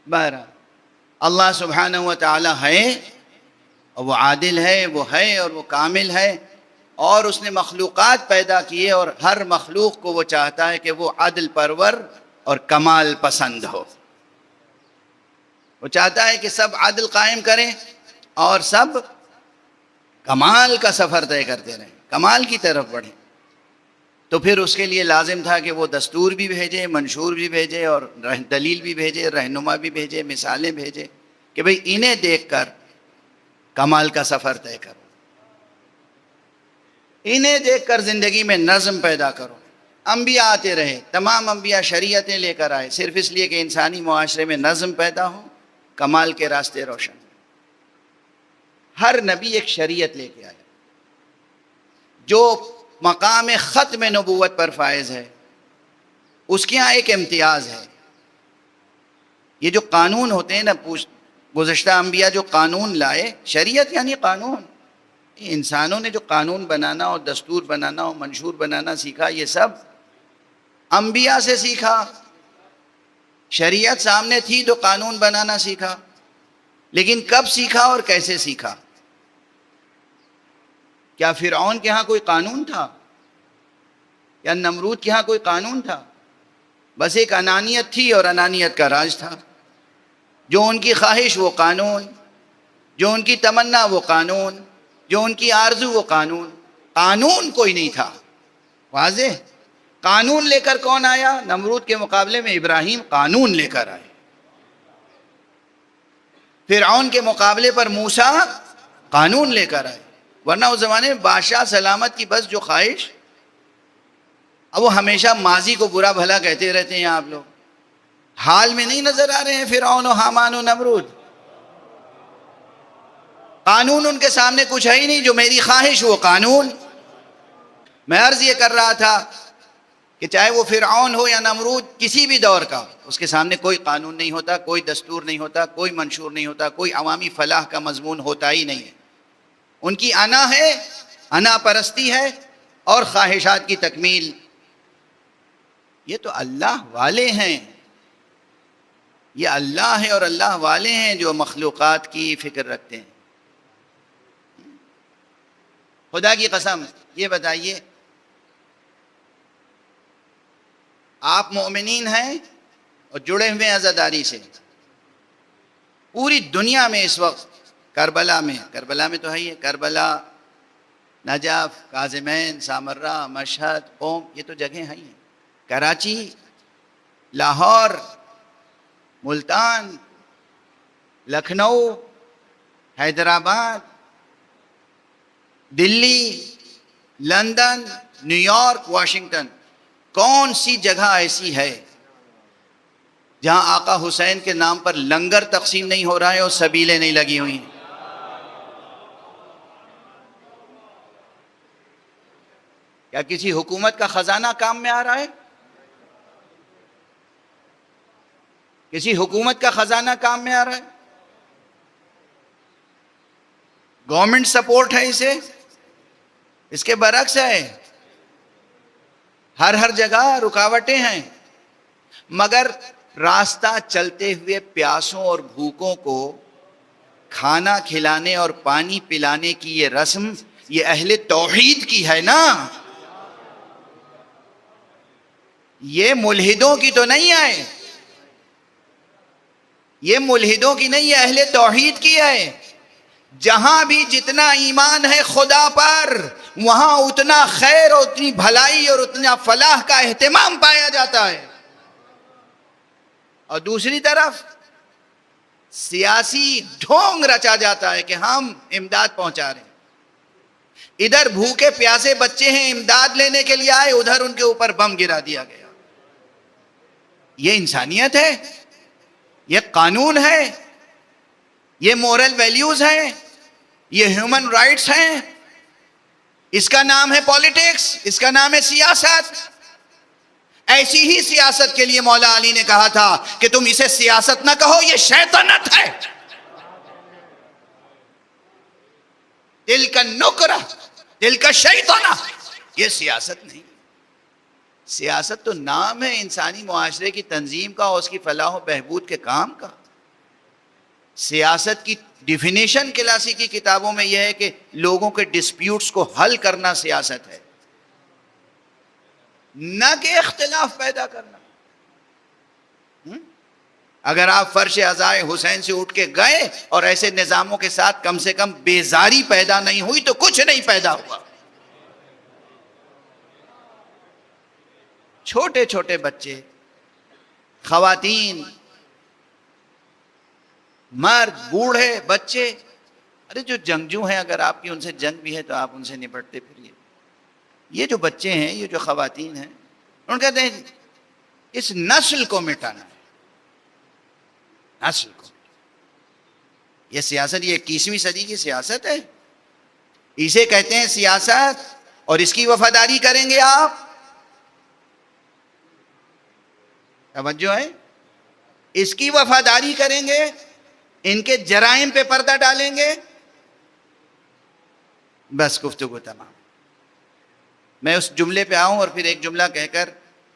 بہرحال اللہ سبحانہ و تعالی ہے، اور وہ عادل ہے، وہ ہے اور وہ کامل ہے. اور اس نے مخلوقات پیدا کیے اور ہر مخلوق کو وہ چاہتا ہے کہ وہ عدل پرور اور کمال پسند ہو. وہ چاہتا ہے کہ سب عدل قائم کریں اور سب کمال کا سفر طے کرتے رہیں، کمال کی طرف بڑھیں. تو پھر اس کے لیے لازم تھا کہ وہ دستور بھی بھیجے، منشور بھی بھیجے، اور دلیل بھی بھیجے، رہنما بھی بھیجے، مثالیں بھیجے کہ بھئی انہیں دیکھ کر کمال کا سفر طے کرو، انہیں دیکھ کر زندگی میں نظم پیدا کرو. انبیاء آتے رہے، تمام انبیاء شریعتیں لے کر آئے، صرف اس لیے کہ انسانی معاشرے میں نظم پیدا ہو، کمال کے راستے روشن. ہر نبی ایک شریعت لے کے آیا. جو مقام ختم نبوت پر فائز ہے اس کے ہاں ایک امتیاز ہے. یہ جو قانون ہوتے ہیں نا، گزشتہ انبیاء جو قانون لائے، شریعت یعنی قانون. انسانوں نے جو قانون بنانا اور دستور بنانا اور منشور بنانا سیکھا، یہ سب انبیاء سے سیکھا. شریعت سامنے تھی تو قانون بنانا سیکھا. لیکن کب سیکھا اور کیسے سیکھا؟ کیا فرعون کے ہاں کوئی قانون تھا؟ یا نمرود کے ہاں کوئی قانون تھا؟ بس ایک انانیت تھی اور انانیت کا راج تھا. جو ان کی خواہش وہ قانون، جو ان کی تمنا وہ قانون، جو ان کی آرزو وہ قانون. قانون کوئی نہیں تھا. واضح؟ قانون لے کر کون آیا؟ نمرود کے مقابلے میں ابراہیم قانون لے کر آئے. فرعون کے مقابلے پر موسیٰ قانون لے کر آئے. ورنہ اس زمانے میں بادشاہ سلامت کی بس جو خواہش، اب وہ ہمیشہ ماضی کو برا بھلا کہتے رہتے ہیں. آپ لوگ حال میں نہیں نظر آ رہے ہیں فرعون و حامان و نمرود؟ قانون ان کے سامنے کچھ ہے ہی نہیں. جو میری خواہش وہ قانون. میں عرض یہ کر رہا تھا کہ چاہے وہ فرعون ہو یا نمرود، کسی بھی دور کا، اس کے سامنے کوئی قانون نہیں ہوتا، کوئی دستور نہیں ہوتا، کوئی منشور نہیں ہوتا، کوئی عوامی فلاح کا مضمون ہوتا ہی نہیں ہے. ان کی انا ہے، انا پرستی ہے اور خواہشات کی تکمیل. یہ تو اللہ والے ہیں. یہ اللہ ہے اور اللہ والے ہیں جو مخلوقات کی فکر رکھتے ہیں. خدا کی قسم یہ بتائیے، آپ مومنین ہیں اور جڑے ہوئے ہیں عزاداری سے. پوری دنیا میں اس وقت کربلا میں تو ہے ہی ہے، کربلا، نجف، کاظمین، سامرہ، مشہد، قوم، یہ تو جگہیں ہیں. کراچی، لاہور، ملتان، لکھنؤ، حیدرآباد، دلی، لندن، نیو یارک، واشنگٹن، کون سی جگہ ایسی ہے جہاں آقا حسین کے نام پر لنگر تقسیم نہیں ہو رہا ہے اور سبیلیں نہیں لگی ہوئی ہیں؟ کیا کسی حکومت کا خزانہ کام میں آ رہا ہے؟ کسی حکومت کا خزانہ کام میں آ رہا ہے؟ گورنمنٹ سپورٹ ہے اسے؟ اس کے برعکس ہے. ہر جگہ رکاوٹیں ہیں. مگر راستہ چلتے ہوئے پیاسوں اور بھوکوں کو کھانا کھلانے اور پانی پلانے کی یہ رسم، یہ اہل توحید کی ہے نا. یہ ملحدوں کی تو نہیں ہے، یہ ملحدوں کی نہیں، یہ اہل توحید کی ہے. جہاں بھی جتنا ایمان ہے خدا پر، وہاں اتنا خیر اور اتنی بھلائی اور اتنا فلاح کا اہتمام پایا جاتا ہے. اور دوسری طرف سیاسی ڈھونگ رچا جاتا ہے کہ ہم امداد پہنچا رہے ہیں. ادھر بھوکے پیاسے بچے ہیں، امداد لینے کے لیے آئے، ادھر ان کے اوپر بم گرا دیا گیا. یہ انسانیت ہے؟ یہ قانون ہے؟ یہ مورل ویلیوز ہیں؟ یہ ہیومن رائٹس ہیں؟ اس کا نام ہے پالیٹکس، اس کا نام ہے سیاست. ایسی ہی سیاست کے لیے مولا علی نے کہا تھا کہ تم اسے سیاست نہ کہو، یہ شیطنت ہے. دل کا نکرہ، دل کا شیطنہ، یہ سیاست نہیں. سیاست تو نام ہے انسانی معاشرے کی تنظیم کا اور اس کی فلاح و بہبود کے کام کا. سیاست کی ڈیفینیشن کلاسیکی کتابوں میں یہ ہے کہ لوگوں کے ڈسپیوٹس کو حل کرنا سیاست ہے، نہ کہ اختلاف پیدا کرنا. اگر آپ فرش عزائے حسین سے اٹھ کے گئے اور ایسے نظاموں کے ساتھ کم سے کم بیزاری پیدا نہیں ہوئی تو کچھ نہیں پیدا ہوا. چھوٹے چھوٹے بچے، خواتین، مرد، بوڑھے، بچے، ارے جو جنگجو ہیں، اگر آپ کی ان سے جنگ بھی ہے تو آپ ان سے نپٹتے پھریے. یہ جو بچے ہیں، یہ جو خواتین ہیں، ان کہتے ہیں اس نسل کو مٹانا ہے. نسل کو، یہ سیاست، یہ 21ویں صدی کی سیاست ہے. اسے کہتے ہیں سیاست. اور اس کی وفاداری کریں گے آپ؟ توجہ ہے؟ اس کی وفاداری کریں گے، ان کے جرائم پہ پردہ ڈالیں گے، بس گفتگو تمام. میں اس جملے پہ آؤں اور پھر ایک جملہ کہہ کر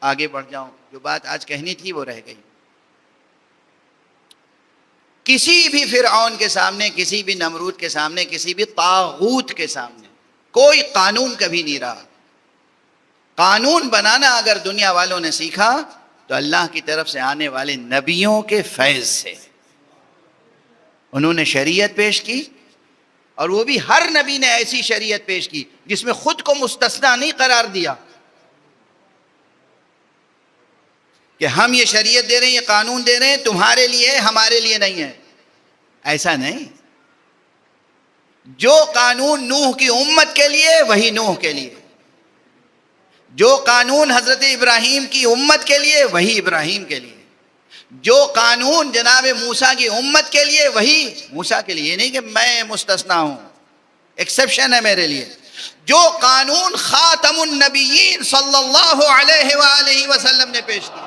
آگے بڑھ جاؤں. جو بات آج کہنی تھی وہ رہ گئی. کسی بھی فرعون کے سامنے، کسی بھی نمرود کے سامنے، کسی بھی طاغوت کے سامنے کوئی قانون کبھی نہیں رہا. قانون بنانا اگر دنیا والوں نے سیکھا تو اللہ کی طرف سے آنے والے نبیوں کے فیض سے. انہوں نے شریعت پیش کی، اور وہ بھی ہر نبی نے ایسی شریعت پیش کی جس میں خود کو مستثنا نہیں قرار دیا کہ ہم یہ شریعت دے رہے ہیں، یہ قانون دے رہے ہیں، تمہارے لیے ہے، ہمارے لیے نہیں ہے. ایسا نہیں. جو قانون نوح کی امت کے لیے وہی نوح کے لیے، جو قانون حضرت ابراہیم کی امت کے لیے وہی ابراہیم کے لیے، جو قانون جناب موسیٰ کی امت کے لیے وہی موسیٰ کے لیے. یہ نہیں کہ میں مستثنا ہوں، ایکسیپشن ہے میرے لیے. جو قانون خاتم النبیین صلی اللہ علیہ وآلہ وسلم نے پیش کیا،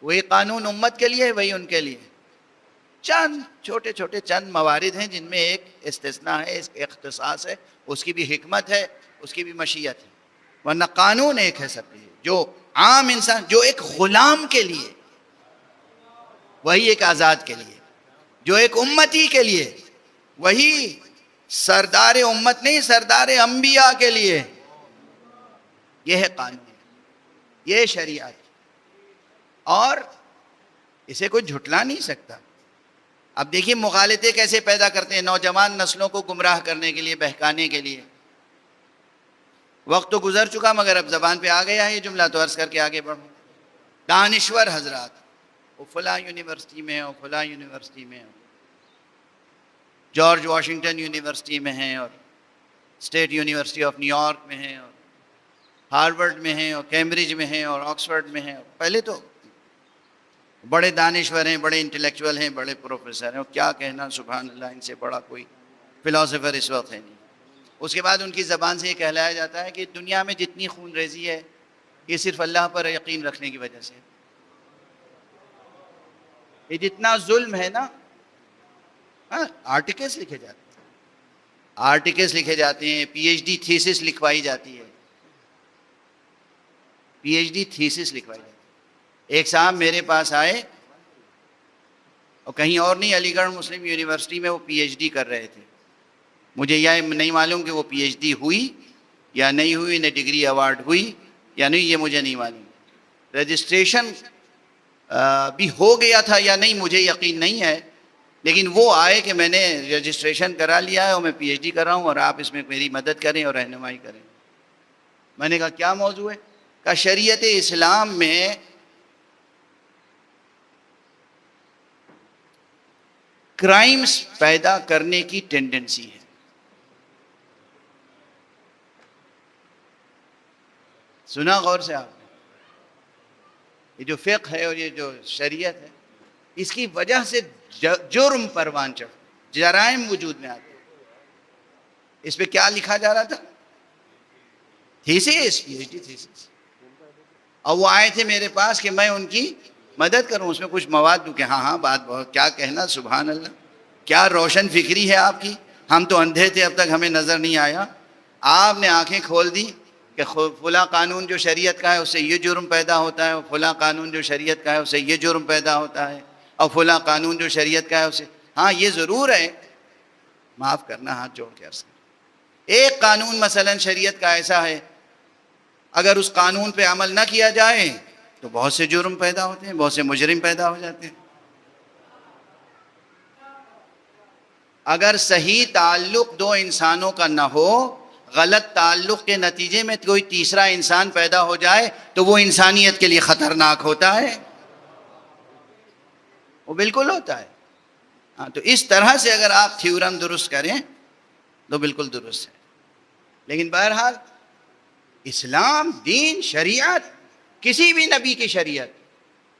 وہی قانون امت کے لیے وہی ان کے لیے. چند چھوٹے چھوٹے چند موارد ہیں جن میں ایک استثناء ہے، ایک اختصاص ہے، اس کی بھی حکمت ہے، اس کی بھی مشیت ہے، ورنہ قانون ایک ہے سب کے لیے. جو عام انسان، جو ایک غلام کے لیے وہی ایک آزاد کے لیے، جو ایک امتی کے لیے وہی سردار امت نہیں، سردار انبیاء کے لیے. یہ ہے قانون، یہ شریعت، اور اسے کوئی جھٹلا نہیں سکتا. اب دیکھیے مغالطے کیسے پیدا کرتے ہیں نوجوان نسلوں کو گمراہ کرنے کے لیے، بہکانے کے لیے. وقت تو گزر چکا مگر اب زبان پہ آ گیا ہے یہ جملہ، تو عرض کر کے آگے بڑھوں. دانشور حضرات وہ فلاں یونیورسٹی میں ہیں، اور فلاں یونیورسٹی میں ہیں، جارج واشنگٹن یونیورسٹی میں ہیں، اور state university of new York میں ہیں، اور ہارورڈ میں ہیں، اور کیمبرج میں ہیں، اور آکسفورڈ میں ہیں. پہلے تو بڑے دانشور ہیں، بڑے انٹلیکچوئل ہیں، بڑے پروفیسر ہیں، اور کیا کہنا سبحان اللہ، ان سے بڑا کوئی فلاسفر اس وقت ہے نہیں. اس کے بعد ان کی زبان سے یہ کہلایا جاتا ہے کہ دنیا میں جتنی خون ریزی ہے یہ صرف اللہ پر یقین رکھنے کی وجہ سے. یہ جتنا ظلم ہے نا، آرٹیکلس لکھے جاتے ہیں، آرٹیکلس لکھے جاتے ہیں، پی ایچ ڈی تھیسس لکھوائی جاتی ہے، پی ایچ ڈی تھیسس لکھوائی جاتی ہے. ایک صاحب میرے پاس آئے، اور کہیں اور نہیں، علی گڑھ مسلم یونیورسٹی میں وہ پی ایچ ڈی کر رہے تھے. مجھے یہ نہیں معلوم کہ وہ پی ایچ ڈی ہوئی یا نہیں ہوئی، انہیں ڈگری ایوارڈ ہوئی یا نہیں، یہ مجھے نہیں معلوم. رجسٹریشن بھی ہو گیا تھا یا نہیں مجھے یقین نہیں ہے، لیکن وہ آئے کہ میں نے رجسٹریشن کرا لیا ہے اور میں پی ایچ ڈی کر رہا ہوں، اور آپ اس میں میری مدد کریں اور رہنمائی کریں. میں نے کہا کیا موضوع ہے؟ کہ شریعت اسلام میں کرائمز پیدا کرنے کی ٹینڈنسی ہے. سنا غور سے آپ نے؟ یہ جو فقہ ہے اور یہ جو شریعت ہے، اس کی وجہ سے جرم پروان چڑھ، جرائم وجود میں آتے ہیں. اس پہ کیا لکھا جا رہا تھا؟ Thesis, P H D thesis. اور وہ آئے تھے میرے پاس کہ میں ان کی مدد کروں، اس میں کچھ مواد دوں. کہ ہاں بات بہت، کیا کہنا سبحان اللہ، کیا روشن فکری ہے آپ کی. ہم تو اندھے تھے، اب تک ہمیں نظر نہیں آیا. آپ نے آنکھیں کھول دی کہ فلاں قانون جو شریعت کا ہے اس سے یہ جرم پیدا ہوتا ہے، اور فلاں قانون جو شریعت کا ہے اس سے یہ جرم پیدا ہوتا ہے، اور فلاں قانون جو شریعت کا ہے اس سے. ہاں یہ ضرور ہے، معاف کرنا ہاتھ جوڑ کے عرض کریں، ایک قانون مثلا شریعت کا ایسا ہے، اگر اس قانون پہ عمل نہ کیا جائے تو بہت سے جرم پیدا ہوتے ہیں، بہت سے مجرم پیدا ہو جاتے ہیں. اگر صحیح تعلق دو انسانوں کا نہ ہو، غلط تعلق کے نتیجے میں کوئی تیسرا انسان پیدا ہو جائے تو وہ انسانیت کے لیے خطرناک ہوتا ہے، وہ بالکل ہوتا ہے. ہاں تو اس طرح سے اگر آپ تھیورم درست کریں تو بالکل درست ہے. لیکن بہرحال اسلام، دین، شریعت، کسی بھی نبی کی شریعت،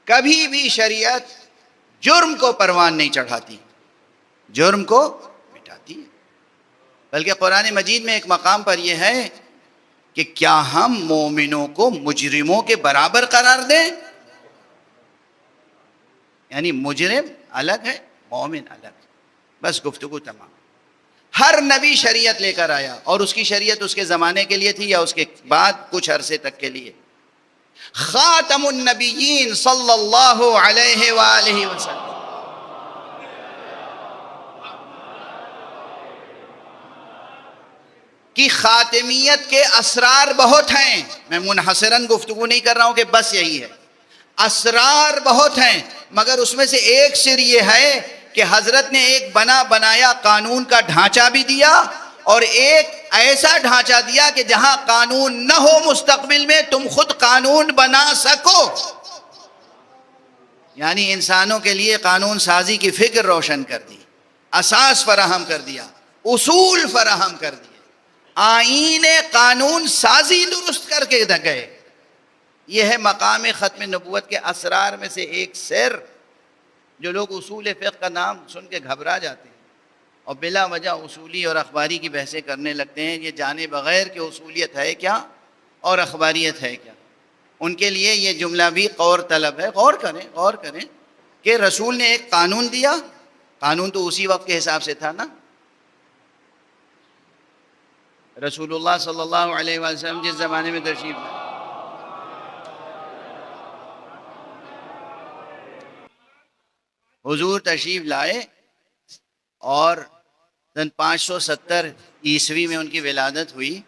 کبھی بھی شریعت جرم کو پروان نہیں چڑھاتی، جرم کو مٹاتی ہے. بلکہ قرآن مجید میں ایک مقام پر یہ ہے کہ کیا ہم مومنوں کو مجرموں کے برابر قرار دیں؟ یعنی مجرم الگ ہے، مومن الگ ہے. بس گفتگو تمام. ہر نبی شریعت لے کر آیا، اور اس کی شریعت اس کے زمانے کے لیے تھی یا اس کے بعد کچھ عرصے تک کے لیے. خاتم النبیین صلی اللہ علیہ وآلہ وسلم، کہ خاتمیت کے اسرار بہت ہیں. میں منحصراً گفتگو نہیں کر رہا ہوں کہ بس یہی ہے، اسرار بہت ہیں، مگر اس میں سے ایک سر یہ ہے کہ حضرت نے ایک بنا بنایا قانون کا ڈھانچہ بھی دیا، اور ایک ایسا ڈھانچہ دیا کہ جہاں قانون نہ ہو مستقبل میں تم خود قانون بنا سکو. یعنی انسانوں کے لیے قانون سازی کی فکر روشن کر دی، اساس فراہم کر دیا، اصول فراہم کر دیے، آئین قانون سازی درست کر کے گئے. یہ ہے مقام ختم نبوت کے اسرار میں سے ایک سر، جو لوگ اصول فقہ کا نام سن کے گھبرا جاتے ہیں اور بلا وجہ اصولی اور اخباری کی بحثیں کرنے لگتے ہیں، یہ جانے بغیر کہ اصولیت ہے کیا اور اخباریت ہے کیا. ان کے لیے یہ جملہ بھی غور طلب ہے. غور کریں کہ رسول نے ایک قانون دیا، قانون تو اسی وقت کے حساب سے تھا نا. رسول اللہ صلی اللہ علیہ وسلم جس زمانے میں تشریف لائے، حضور تشریف لائے اور سن 570 عیسوی میں ان کی ولادت ہوئی،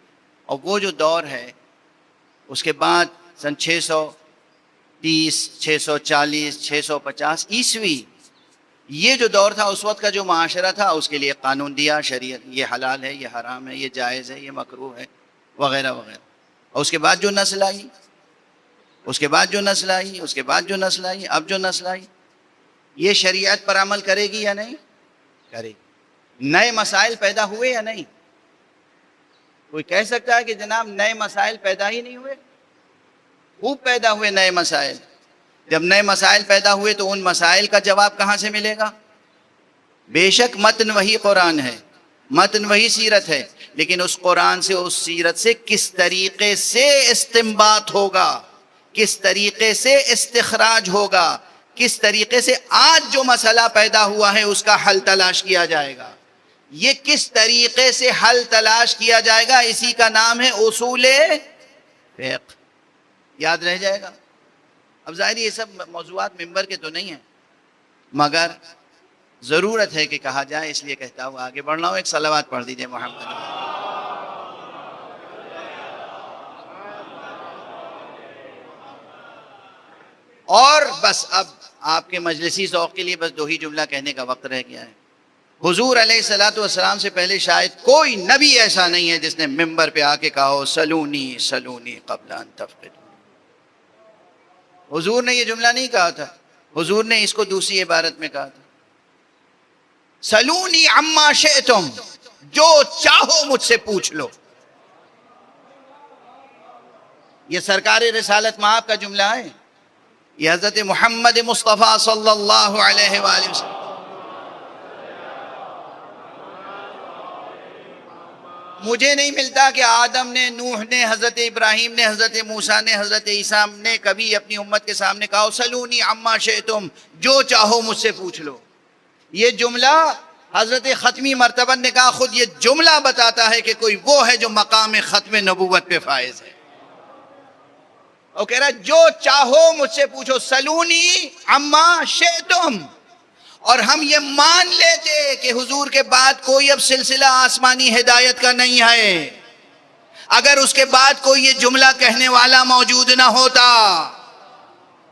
اور وہ جو دور ہے اس کے بعد سن 630 640 650 عیسوی، یہ جو دور تھا اس وقت کا جو معاشرہ تھا اس کے لیے قانون دیا، شریعت یہ حلال ہے، یہ حرام ہے، یہ جائز ہے، یہ مکروہ ہے، وغیرہ وغیرہ. اور اس کے بعد جو نسل آئی، اس کے بعد جو نسل آئی، اس کے بعد جو نسل آئی، اب جو نسل آئی، یہ شریعت پر عمل کرے گی یا نہیں کرے گی؟ نئے مسائل پیدا ہوئے یا نہیں؟ کوئی کہہ سکتا ہے کہ جناب نئے مسائل پیدا ہی نہیں ہوئے؟ خوب پیدا ہوئے نئے مسائل. جب نئے مسائل پیدا ہوئے تو ان مسائل کا جواب کہاں سے ملے گا؟ بے شک متن وہی قرآن ہے، متن وہی سیرت ہے، لیکن اس قرآن سے، اس سیرت سے کس طریقے سے استنباط ہوگا، کس طریقے سے استخراج ہوگا، کس طریقے سے آج جو مسئلہ پیدا ہوا ہے اس کا حل تلاش کیا جائے گا. یہ کس طریقے سے حل تلاش کیا جائے گا، اسی کا نام ہے اصول فقہ. یاد رہ جائے گا. اب ظاہر یہ سب موضوعات ممبر کے تو نہیں ہیں، مگر ضرورت ہے کہ کہا جائے، اس لیے کہتا ہوں آگے بڑھ رہا ہوں. ایک صلوات پڑھ دیجئے محمد. اور بس اب آپ کے مجلسی ذوق کے لیے بس دو ہی جملہ کہنے کا وقت رہ گیا ہے. حضور علیہ الصلوۃ والسلام سے پہلے شاید کوئی نبی ایسا نہیں ہے جس نے ممبر پہ آ کے کہا ہو سلونی سلونی قبل ان تفقدوا. حضور نے یہ جملہ نہیں کہا تھا. حضور نے اس کو دوسری عبارت میں کہا تھا، سلونی عما شئتم، جو چاہو مجھ سے پوچھ لو. یہ سرکار رسالت مآب کا جملہ ہے. یہ حضرت محمد مصطفیٰ صلی اللہ علیہ وآلہ وسلم. مجھے نہیں ملتا کہ آدم نے، نوح نے، حضرت ابراہیم نے، حضرت موسیٰ نے، حضرت عیسیٰ نے کبھی اپنی امت کے سامنے کہا سلونی عما شئتم، جو چاہو مجھ سے پوچھ لو. یہ جملہ حضرت ختمی مرتبہ نے کہا. خود یہ جملہ بتاتا ہے کہ کوئی وہ ہے جو مقام ختم نبوت پہ فائز ہے. اور کہہ رہا جو چاہو مجھ سے پوچھو، سلونی عما شئتم. اور ہم یہ مان لیتے کہ حضور کے بعد کوئی اب سلسلہ آسمانی ہدایت کا نہیں ہے. اگر اس کے بعد کوئی یہ جملہ کہنے والا موجود نہ ہوتا،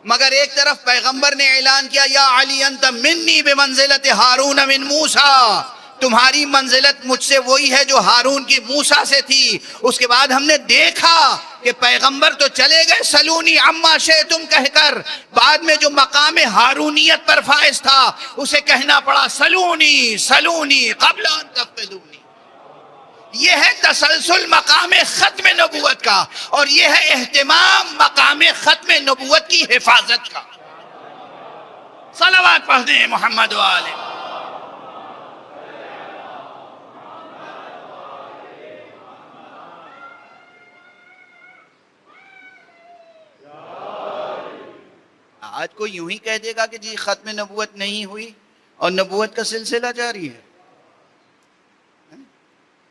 مگر ایک طرف پیغمبر نے اعلان کیا یا علی انت منی بمنزلت ہارون من موسیٰ، تمہاری منزلت مجھ سے وہی ہے جو ہارون کی موسیٰ سے تھی. اس کے بعد ہم نے دیکھا کہ پیغمبر تو چلے گئے سلونی عما شئتم کہہ کر، بعد میں جو مقام ہارونیت پر فائز تھا اسے کہنا پڑا سلونی سلونی قبل ان تفقدونی. یہ ہے تسلسل مقام ختم نبوت کا، اور یہ ہے اہتمام مقام ختم نبوت کی حفاظت کا. صلوات پڑھ دیں محمد والے. آج کوئی یوں ہی کہہ دے گا کہ جی ختم نبوت نہیں ہوئی اور نبوت کا سلسلہ جاری ہے.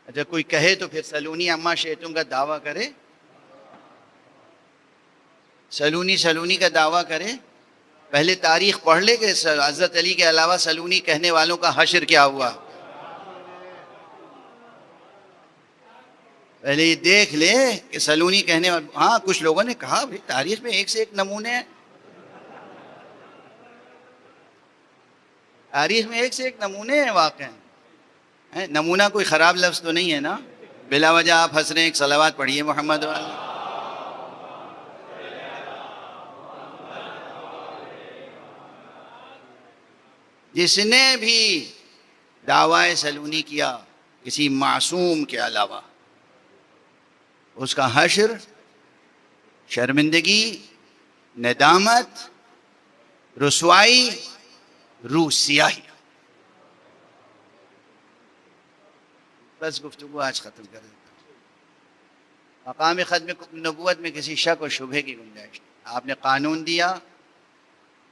اچھا کوئی کہے تو پھر سلونی عما شئتم کا دعویٰ کرے، سلونی سلونی کا دعویٰ کرے. پہلے تاریخ پڑھ لے کہ حضرت علی کے علاوہ سلونی کہنے والوں کا حشر کیا ہوا. پہلے یہ دیکھ لے کہ سلونی کہنے والا. ہاں کچھ لوگوں نے کہا بھائی تاریخ میں ایک سے ایک نمونے ہیں، تاریخ میں ایک سے ایک نمونے ہیں واقع. نمونہ کوئی خراب لفظ تو نہیں ہے نا؟ بلا وجہ آپ ہنس رہے ہیں. ایک صلوات پڑھیے محمد والا. جس نے بھی دعوی سلونی کیا کسی معصوم کے علاوہ، اس کا حشر، شرمندگی، ندامت، رسوائی، روح سیاہی. بس گفتگو آج ختم کر دیتا ہوں. مقام ختم نبوت میں کسی شک و شبہ کی گنجائش نہیں. آپ نے قانون دیا،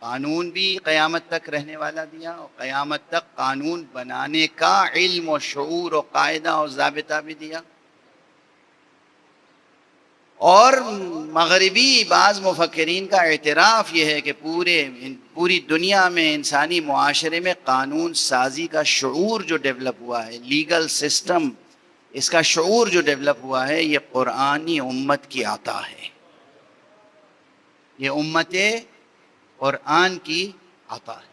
قانون بھی قیامت تک رہنے والا دیا، اور قیامت تک قانون بنانے کا علم و شعور و قاعدہ اور ضابطہ بھی دیا. اور مغربی بعض مفکرین کا اعتراف یہ ہے کہ پوری دنیا میں انسانی معاشرے میں قانون سازی کا شعور جو ڈیولپ ہوا ہے، لیگل سسٹم، اس کا شعور جو ڈیولپ ہوا ہے، یہ قرآنی امت کی عطا ہے. یہ امت قرآن کی عطا ہے.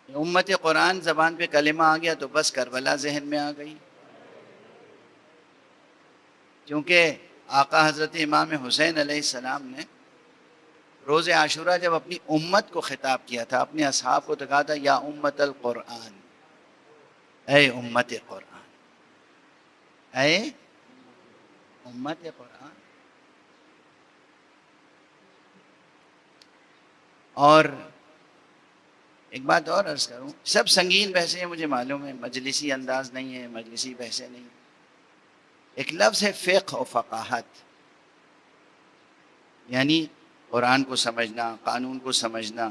امت قرآن زبان پہ کلمہ آ گیا تو بس کربلا ذہن میں آ گئی. کیونکہ آقا حضرت امام حسین علیہ السلام نے روز عاشورہ جب اپنی امت کو خطاب کیا تھا، اپنے اصحاب کو تو کہا تھا یا امت القرآن، اے امت قرآن، اے امت قرآن. اور ایک بات اور عرض کروں، سب سنگین بحثیں ہیں مجھے معلوم ہے، مجلسی انداز نہیں ہے، مجلسی بحثیں نہیں. ایک لفظ ہے فقہ و فقاہت، یعنی قرآن کو سمجھنا، قانون کو سمجھنا.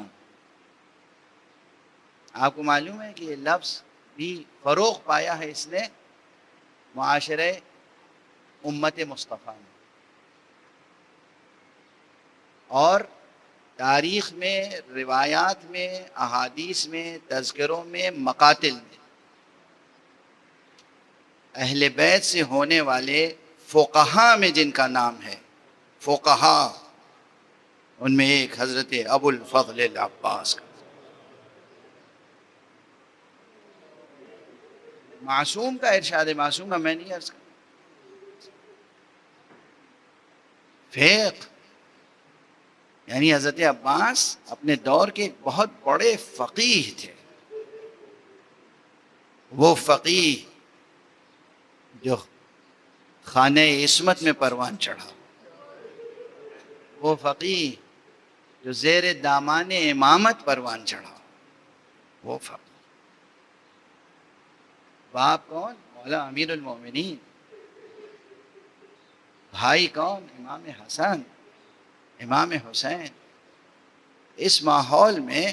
آپ کو معلوم ہے کہ یہ لفظ بھی فروغ پایا ہے اس نے معاشرے امت مصطفیٰ میں، اور تاریخ میں، روایات میں، احادیث میں، تذکروں میں، مقاتل میں اہل بیت سے ہونے والے فقہا میں جن کا نام ہے، فقہا، ان میں ایک حضرت ابو الفضل العباس کا. معصوم کا ارشاد معصوم کا میں نہیں عرض کرتا. فقہ یعنی حضرت عباس اپنے دور کے ایک بہت بڑے فقیہ تھے. وہ فقیہ جو خانہ عصمت میں پروان چڑھا، وہ فقیہ جو زیر دامان امامت پروان چڑھا، وہ فقیہ. باپ کون؟ مولا امیر المومنین. بھائی کون؟ امام حسن، امام حسین. اس ماحول میں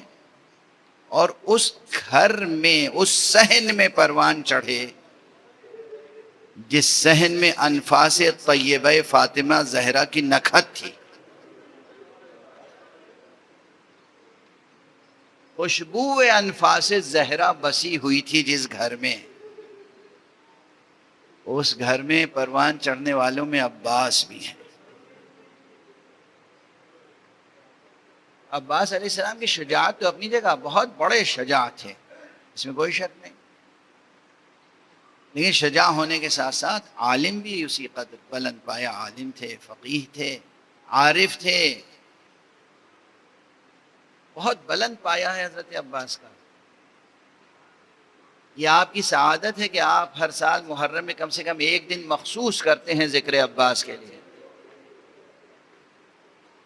اور اس گھر میں، اس صحن میں پروان چڑھے جس صحن میں انفاس طیبہ فاطمہ زہرا کی نکھت تھی. خوشبو انفاس زہرا بسی ہوئی تھی جس گھر میں، اس گھر میں پروان چڑھنے والوں میں عباس بھی ہیں. عباس علیہ السلام کی شجاعت تو اپنی جگہ بہت بڑے شجاع تھے، اس میں کوئی شک نہیں. لیکن شجاع ہونے کے ساتھ ساتھ عالم بھی اسی قدر بلند پایا عالم تھے، فقیہ تھے، عارف تھے. بہت بلند پایا ہے حضرت عباس کا. یہ آپ کی سعادت ہے کہ آپ ہر سال محرم میں کم سے کم ایک دن مخصوص کرتے ہیں ذکر عباس کے لیے.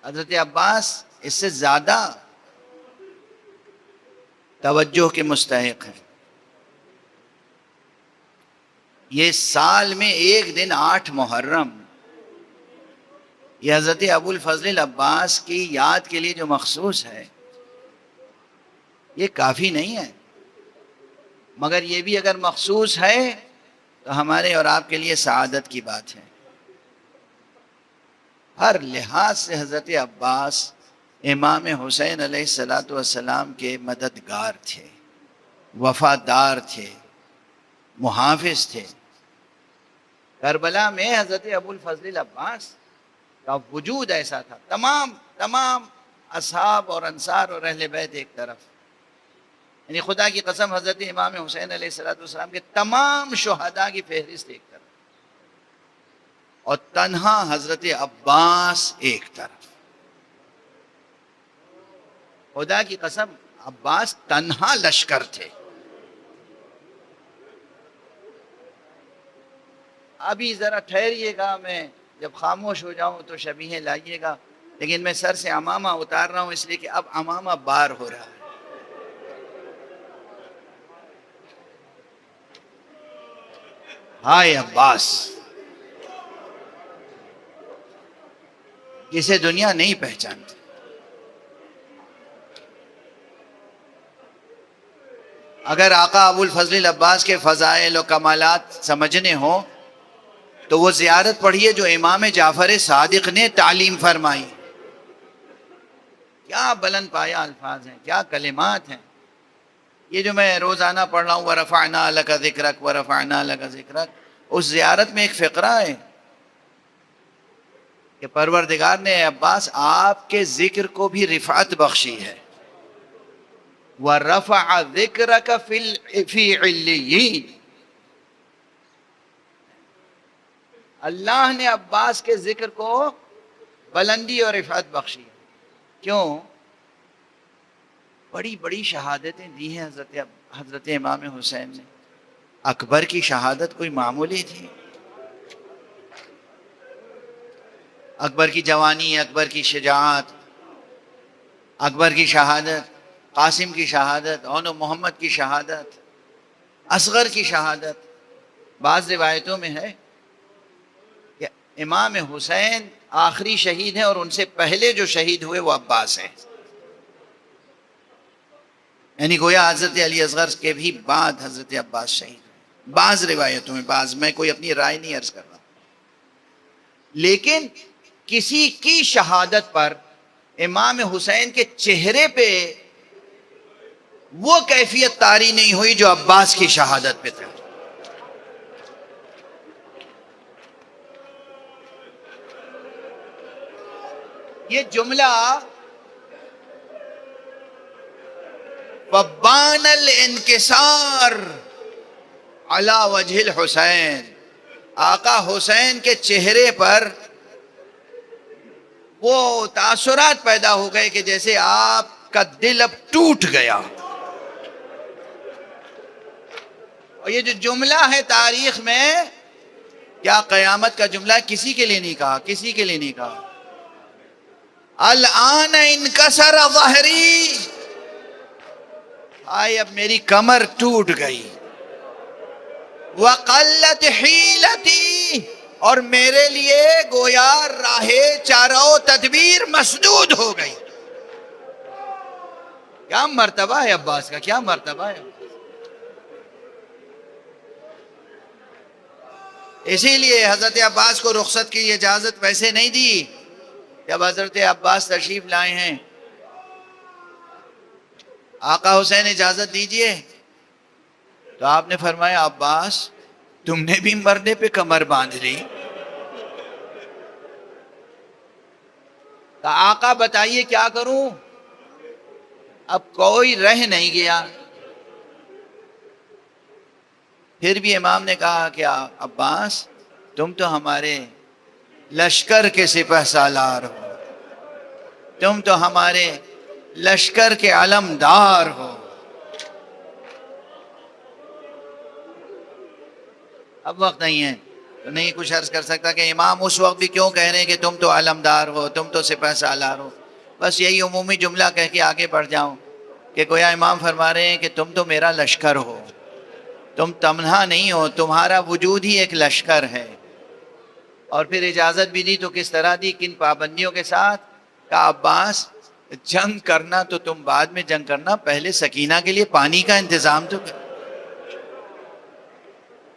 حضرت عباس اس سے زیادہ توجہ کے مستحق ہیں. یہ سال میں ایک دن 8 محرم، یہ حضرت ابو الفضل العباس کی یاد کے لیے جو مخصوص ہے، یہ کافی نہیں ہے. مگر یہ بھی اگر مخصوص ہے تو ہمارے اور آپ کے لیے سعادت کی بات ہے. ہر لحاظ سے حضرت عباس امام حسین علیہ السلام کے مددگار تھے، وفادار تھے، محافظ تھے. کربلا میں حضرت ابو الفضل العباس کا وجود ایسا تھا، تمام اصحاب اور انصار اور اہل بیت ایک طرف، یعنی خدا کی قسم حضرت امام حسین علیہ السلام کے تمام شہداء کی فہرست ایک طرف، اور تنہا حضرت عباس ایک طرف. خدا کی قسم عباس تنہا لشکر تھے. ابھی ذرا ٹھہریے گا، میں جب خاموش ہو جاؤں تو شبیہیں لائیے گا، لیکن میں سر سے عمامہ اتار رہا ہوں اس لیے کہ اب عمامہ بار ہو رہا ہے. ہائے عباس، جسے دنیا نہیں پہچانتی. اگر آقا ابو الفضل العباس کے فضائل و کمالات سمجھنے ہوں تو وہ زیارت پڑھیے جو امام جعفر صادق نے تعلیم فرمائی. کیا بلند پایا الفاظ ہیں، کیا کلمات ہیں. یہ جو میں روزانہ پڑھ رہا ہوں وَرَفَعْنَا لَكَ ذِكْرَكَ وَرَفَعْنَا لَكَ ذِكْرَكَ، اس زیارت میں ایک فقرہ ہے کہ پروردگار نے عباس آپ کے ذکر کو بھی رفعت بخشی ہے. وَرَفَعَ ذِكْرَكَ فِي عِلِّيِّينَ، اللہ نے عباس کے ذکر کو بلندی اور رفعت بخشی ہے. کیوں؟ بڑی بڑی شہادتیں دی ہیں حضرت امام حسین نے. اکبر کی شہادت کوئی معمولی تھی؟ اکبر کی جوانی، اکبر کی شجاعت، اکبر کی شہادت، قاسم کی شہادت، اون محمد کی شہادت، اصغر کی شہادت. بعض روایتوں میں ہے کہ امام حسین آخری شہید ہیں اور ان سے پہلے جو شہید ہوئے وہ عباس ہیں، یعنی گویا حضرت علی اصغر کے بھی بعد حضرت عباس شہید ہوئے. بعض روایتوں میں، بعض، میں کوئی اپنی رائے نہیں عرض کر رہا. لیکن کسی کی شہادت پر امام حسین کے چہرے پہ وہ کیفیت طاری نہیں ہوئی جو عباس کی شہادت پہ تھی. یہ جملہ وَبَانَ الْإِنْكِسَارُ عَلَى وَجْهِ الْحُسَيْنِ، آقا حسین کے چہرے پر وہ تاثرات پیدا ہو گئے کہ جیسے آپ کا دل اب ٹوٹ گیا. اور یہ جو جملہ ہے تاریخ میں، کیا قیامت کا جملہ، کسی کے لیے نہیں کہا، کسی کے لیے نہیں کہا. الآن انکسر ظہری، آئے اب میری کمر ٹوٹ گئی. وقلت حیلتی، اور میرے لیے گویا راہ چارہ و تدبیر مسدود ہو گئی. کیا مرتبہ ہے عباس کا، کیا مرتبہ ہے. اسی لیے حضرت عباس کو رخصت کی اجازت ویسے نہیں دی. جب حضرت عباس تشریف لائے ہیں، آقا حسین اجازت دیجئے، تو آپ نے فرمایا عباس تم نے بھی مرنے پہ کمر باندھ لی. تو آقا بتائیے کیا کروں، اب کوئی رہ نہیں گیا. پھر بھی امام نے کہا کہ عباس تم تو ہمارے لشکر کے سپہ سالار ہو، تم تو ہمارے لشکر کے علمدار ہو. اب وقت نہیں ہے تو نہیں کچھ عرض کر سکتا کہ امام اس وقت بھی کیوں کہہ رہے ہیں کہ تم تو علمدار ہو، تم تو سپہ سالار ہو. بس یہی عمومی جملہ کہہ کے آگے بڑھ جاؤں کہ گویا امام فرما رہے ہیں کہ تم تو میرا لشکر ہو، تم تنہا نہیں ہو، تمہارا وجود ہی ایک لشکر ہے. اور پھر اجازت بھی دی تو کس طرح دی، کن پابندیوں کے ساتھ. کہا عباس جنگ کرنا تو تم بعد میں جنگ کرنا، پہلے سکینہ کے لیے پانی کا انتظام تو کرو،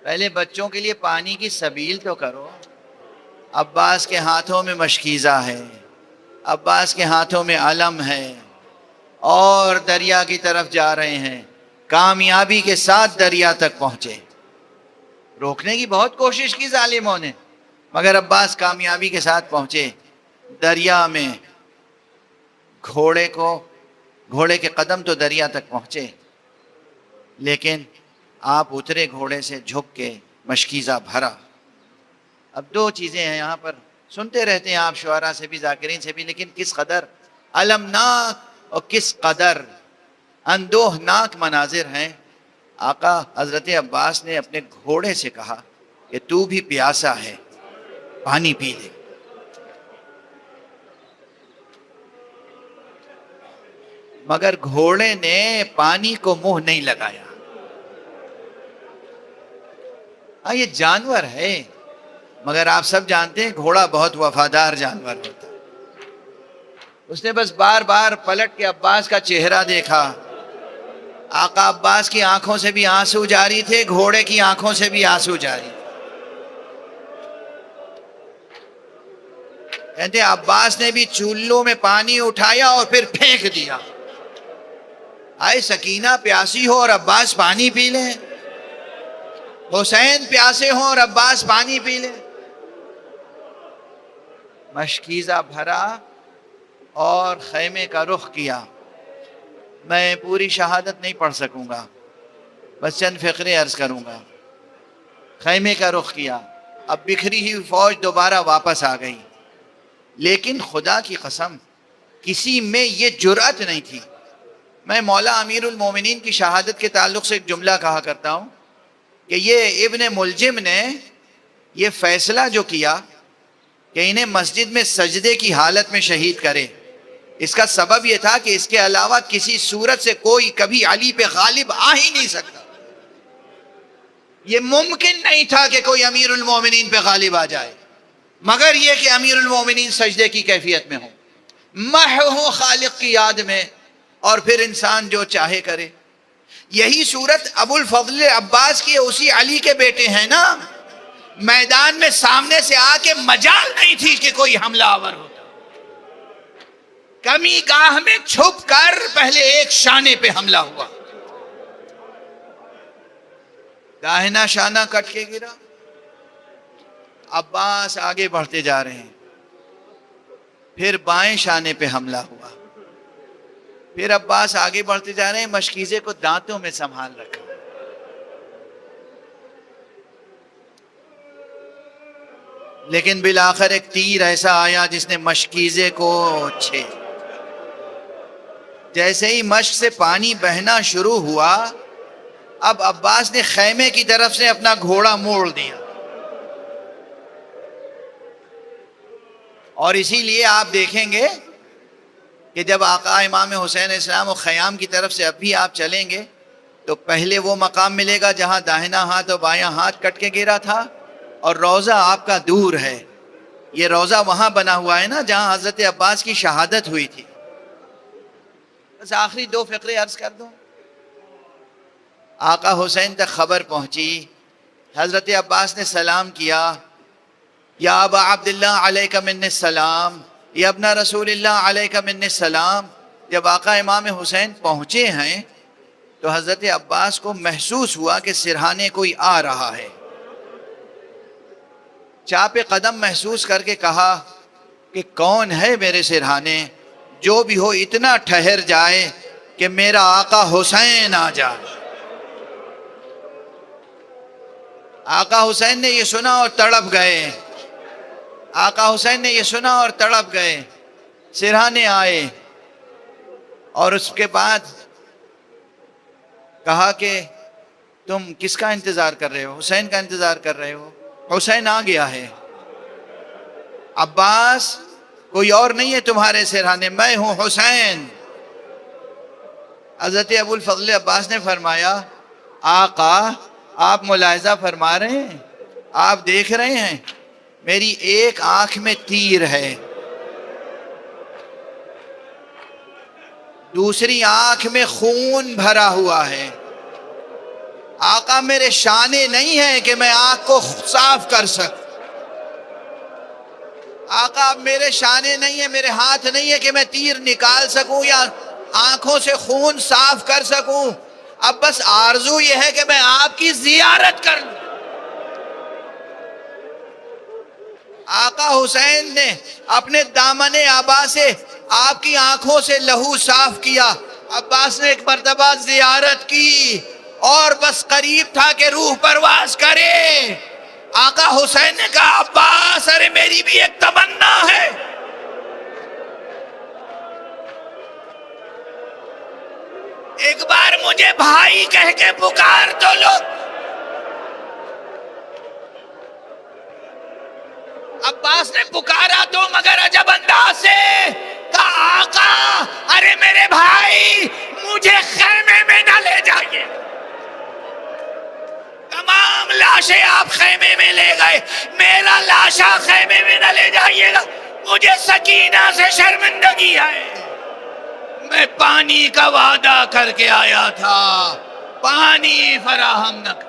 پہلے بچوں کے لیے پانی کی سبیل تو کرو. عباس کے ہاتھوں میں مشکیزہ ہے، عباس کے ہاتھوں میں علم ہے، اور دریا کی طرف جا رہے ہیں. کامیابی کے ساتھ دریا تک پہنچے. روکنے کی بہت کوشش کی ظالموں نے، مگر عباس کامیابی کے ساتھ پہنچے دریا میں. گھوڑے کے قدم تو دریا تک پہنچے، لیکن آپ اترے گھوڑے سے جھک کے، مشکیزہ بھرا. اب دو چیزیں ہیں یہاں پر، سنتے رہتے ہیں آپ شعراء سے بھی، ذاکرین سے بھی، لیکن کس قدر المناک اور کس قدر اندوہناک مناظر ہیں. آقا حضرت عباس نے اپنے گھوڑے سے کہا کہ تو بھی پیاسا ہے، پانی پی لے. مگر گھوڑے نے پانی کو منہ نہیں لگایا. ہاں یہ جانور ہے، مگر آپ سب جانتے ہیں گھوڑا بہت وفادار جانور ہوتا ہے. اس نے بس بار بار پلٹ کے عباس کا چہرہ دیکھا. آقا عباس کی آنکھوں سے بھی آنسو جاری تھے، گھوڑے کی آنکھوں سے بھی آنسو جاری. کہتے عباس نے بھی چولوں میں پانی اٹھایا اور پھر پھینک دیا. آئے سکینہ پیاسی ہو اور عباس پانی پی لے، حسین پیاسے ہوں اور عباس پانی پی لے. مشکیزہ بھرا اور خیمے کا رخ کیا. میں پوری شہادت نہیں پڑھ سکوں گا، بس چند فقرے عرض کروں گا. خیمے کا رخ کیا. اب بکھری ہوئی فوج دوبارہ واپس آ گئی، لیکن خدا کی قسم کسی میں یہ جرأت نہیں تھی. میں مولا امیر المومنین کی شہادت کے تعلق سے ایک جملہ کہا کرتا ہوں کہ یہ ابن ملجم نے یہ فیصلہ جو کیا کہ انہیں مسجد میں سجدے کی حالت میں شہید کرے، اس کا سبب یہ تھا کہ اس کے علاوہ کسی صورت سے کوئی کبھی علی پہ غالب آ ہی نہیں سکتا. یہ ممکن نہیں تھا کہ کوئی امیر المومنین پہ غالب آ جائے، مگر یہ کہ امیر المومنین سجدے کی کیفیت میں ہوں، محو ہوں خالق کی یاد میں، اور پھر انسان جو چاہے کرے. یہی صورت ابو الفضل عباس کی، اسی علی کے بیٹے ہیں نا. میدان میں سامنے سے آ کے مجال نہیں تھی کہ کوئی حملہ آور ہوتا. کمی گاہ میں چھپ کر پہلے ایک شانے پہ حملہ ہوا، داہنا شانہ کٹ کے گرا. عباس آگے بڑھتے جا رہے ہیں، پھر بائیں شانے پہ حملہ ہوا. پھر عباس آگے بڑھتے جا رہے ہیں، مشکیزے کو دانتوں میں سنبھال رکھا. لیکن بالآخر ایک تیر ایسا آیا جس نے مشکیزے کو چھید. جیسے ہی مشک سے پانی بہنا شروع ہوا، اب عباس نے خیمے کی طرف سے اپنا گھوڑا موڑ دیا. اور اسی لیے آپ دیکھیں گے کہ جب آقا امام حسین علیہ السلام و خیام کی طرف سے اب بھی آپ چلیں گے تو پہلے وہ مقام ملے گا جہاں داہنا ہاتھ اور بایاں ہاتھ کٹ کے گرا تھا، اور روضہ آپ کا دور ہے. یہ روضہ وہاں بنا ہوا ہے نا جہاں حضرت عباس کی شہادت ہوئی تھی. بس آخری دو فقرے عرض کر دوں. آقا حسین تک خبر پہنچی، حضرت عباس نے سلام کیا، یا ابا عبداللہ علیک من السلام، یا ابن رسول اللہ علیک من السلام. جب آقا امام حسین پہنچے ہیں تو حضرت عباس کو محسوس ہوا کہ سرہانے کوئی آ رہا ہے. چاپ قدم محسوس کر کے کہا کہ کون ہے میرے سرہانے؟ جو بھی ہو اتنا ٹھہر جائے کہ میرا آقا حسین آ جائے. آقا حسین نے یہ سنا اور تڑپ گئے. آقا حسین نے یہ سنا اور تڑپ گئے. سرہانے آئے اور اس کے بعد کہا کہ تم کس کا انتظار کر رہے ہو؟ حسین کا انتظار کر رہے ہو؟ حسین آ گیا ہے. عباس کوئی اور نہیں ہے تمہارے سرہانے، میں ہوں حسین. حضرت ابو الفضل عباس نے فرمایا آقا آپ ملاحظہ فرما رہے ہیں، آپ دیکھ رہے ہیں میری ایک آنکھ میں تیر ہے، دوسری آنکھ میں خون بھرا ہوا ہے. آقا میرے شانے نہیں ہیں کہ میں آنکھ کو صاف کر سکوں. آقا میرے شانے نہیں ہیں، میرے ہاتھ نہیں ہے کہ میں تیر نکال سکوں یا آنکھوں سے خون صاف کر سکوں. اب بس آرزو یہ ہے کہ میں آپ کی زیارت کر لوں. آقا حسین نے اپنے دامن عبا سے آپ کی آنکھوں سے لہو صاف کیا. عباس نے ایک مرتبہ زیارت کی اور بس قریب تھا کہ روح پرواز کرے. آقا حسین نے کہا عباس ارے میری بھی ایک تمنا ہے. ایک بار مجھے بھائی کہہ کے پکار تو لو. عباس نے پکارا تو مگر عجب انداز سے کہا آقا ارے میرے بھائی مجھے خیمے میں نہ لے جائیے. تمام لاشیں آپ خیمے میں لے گئے, میرا لاشا خیمے میں نہ لے جائیے گا, مجھے سکینہ سے شرمندگی ہے. میں پانی کا وعدہ کر کے آیا تھا, پانی فراہم نہ کر.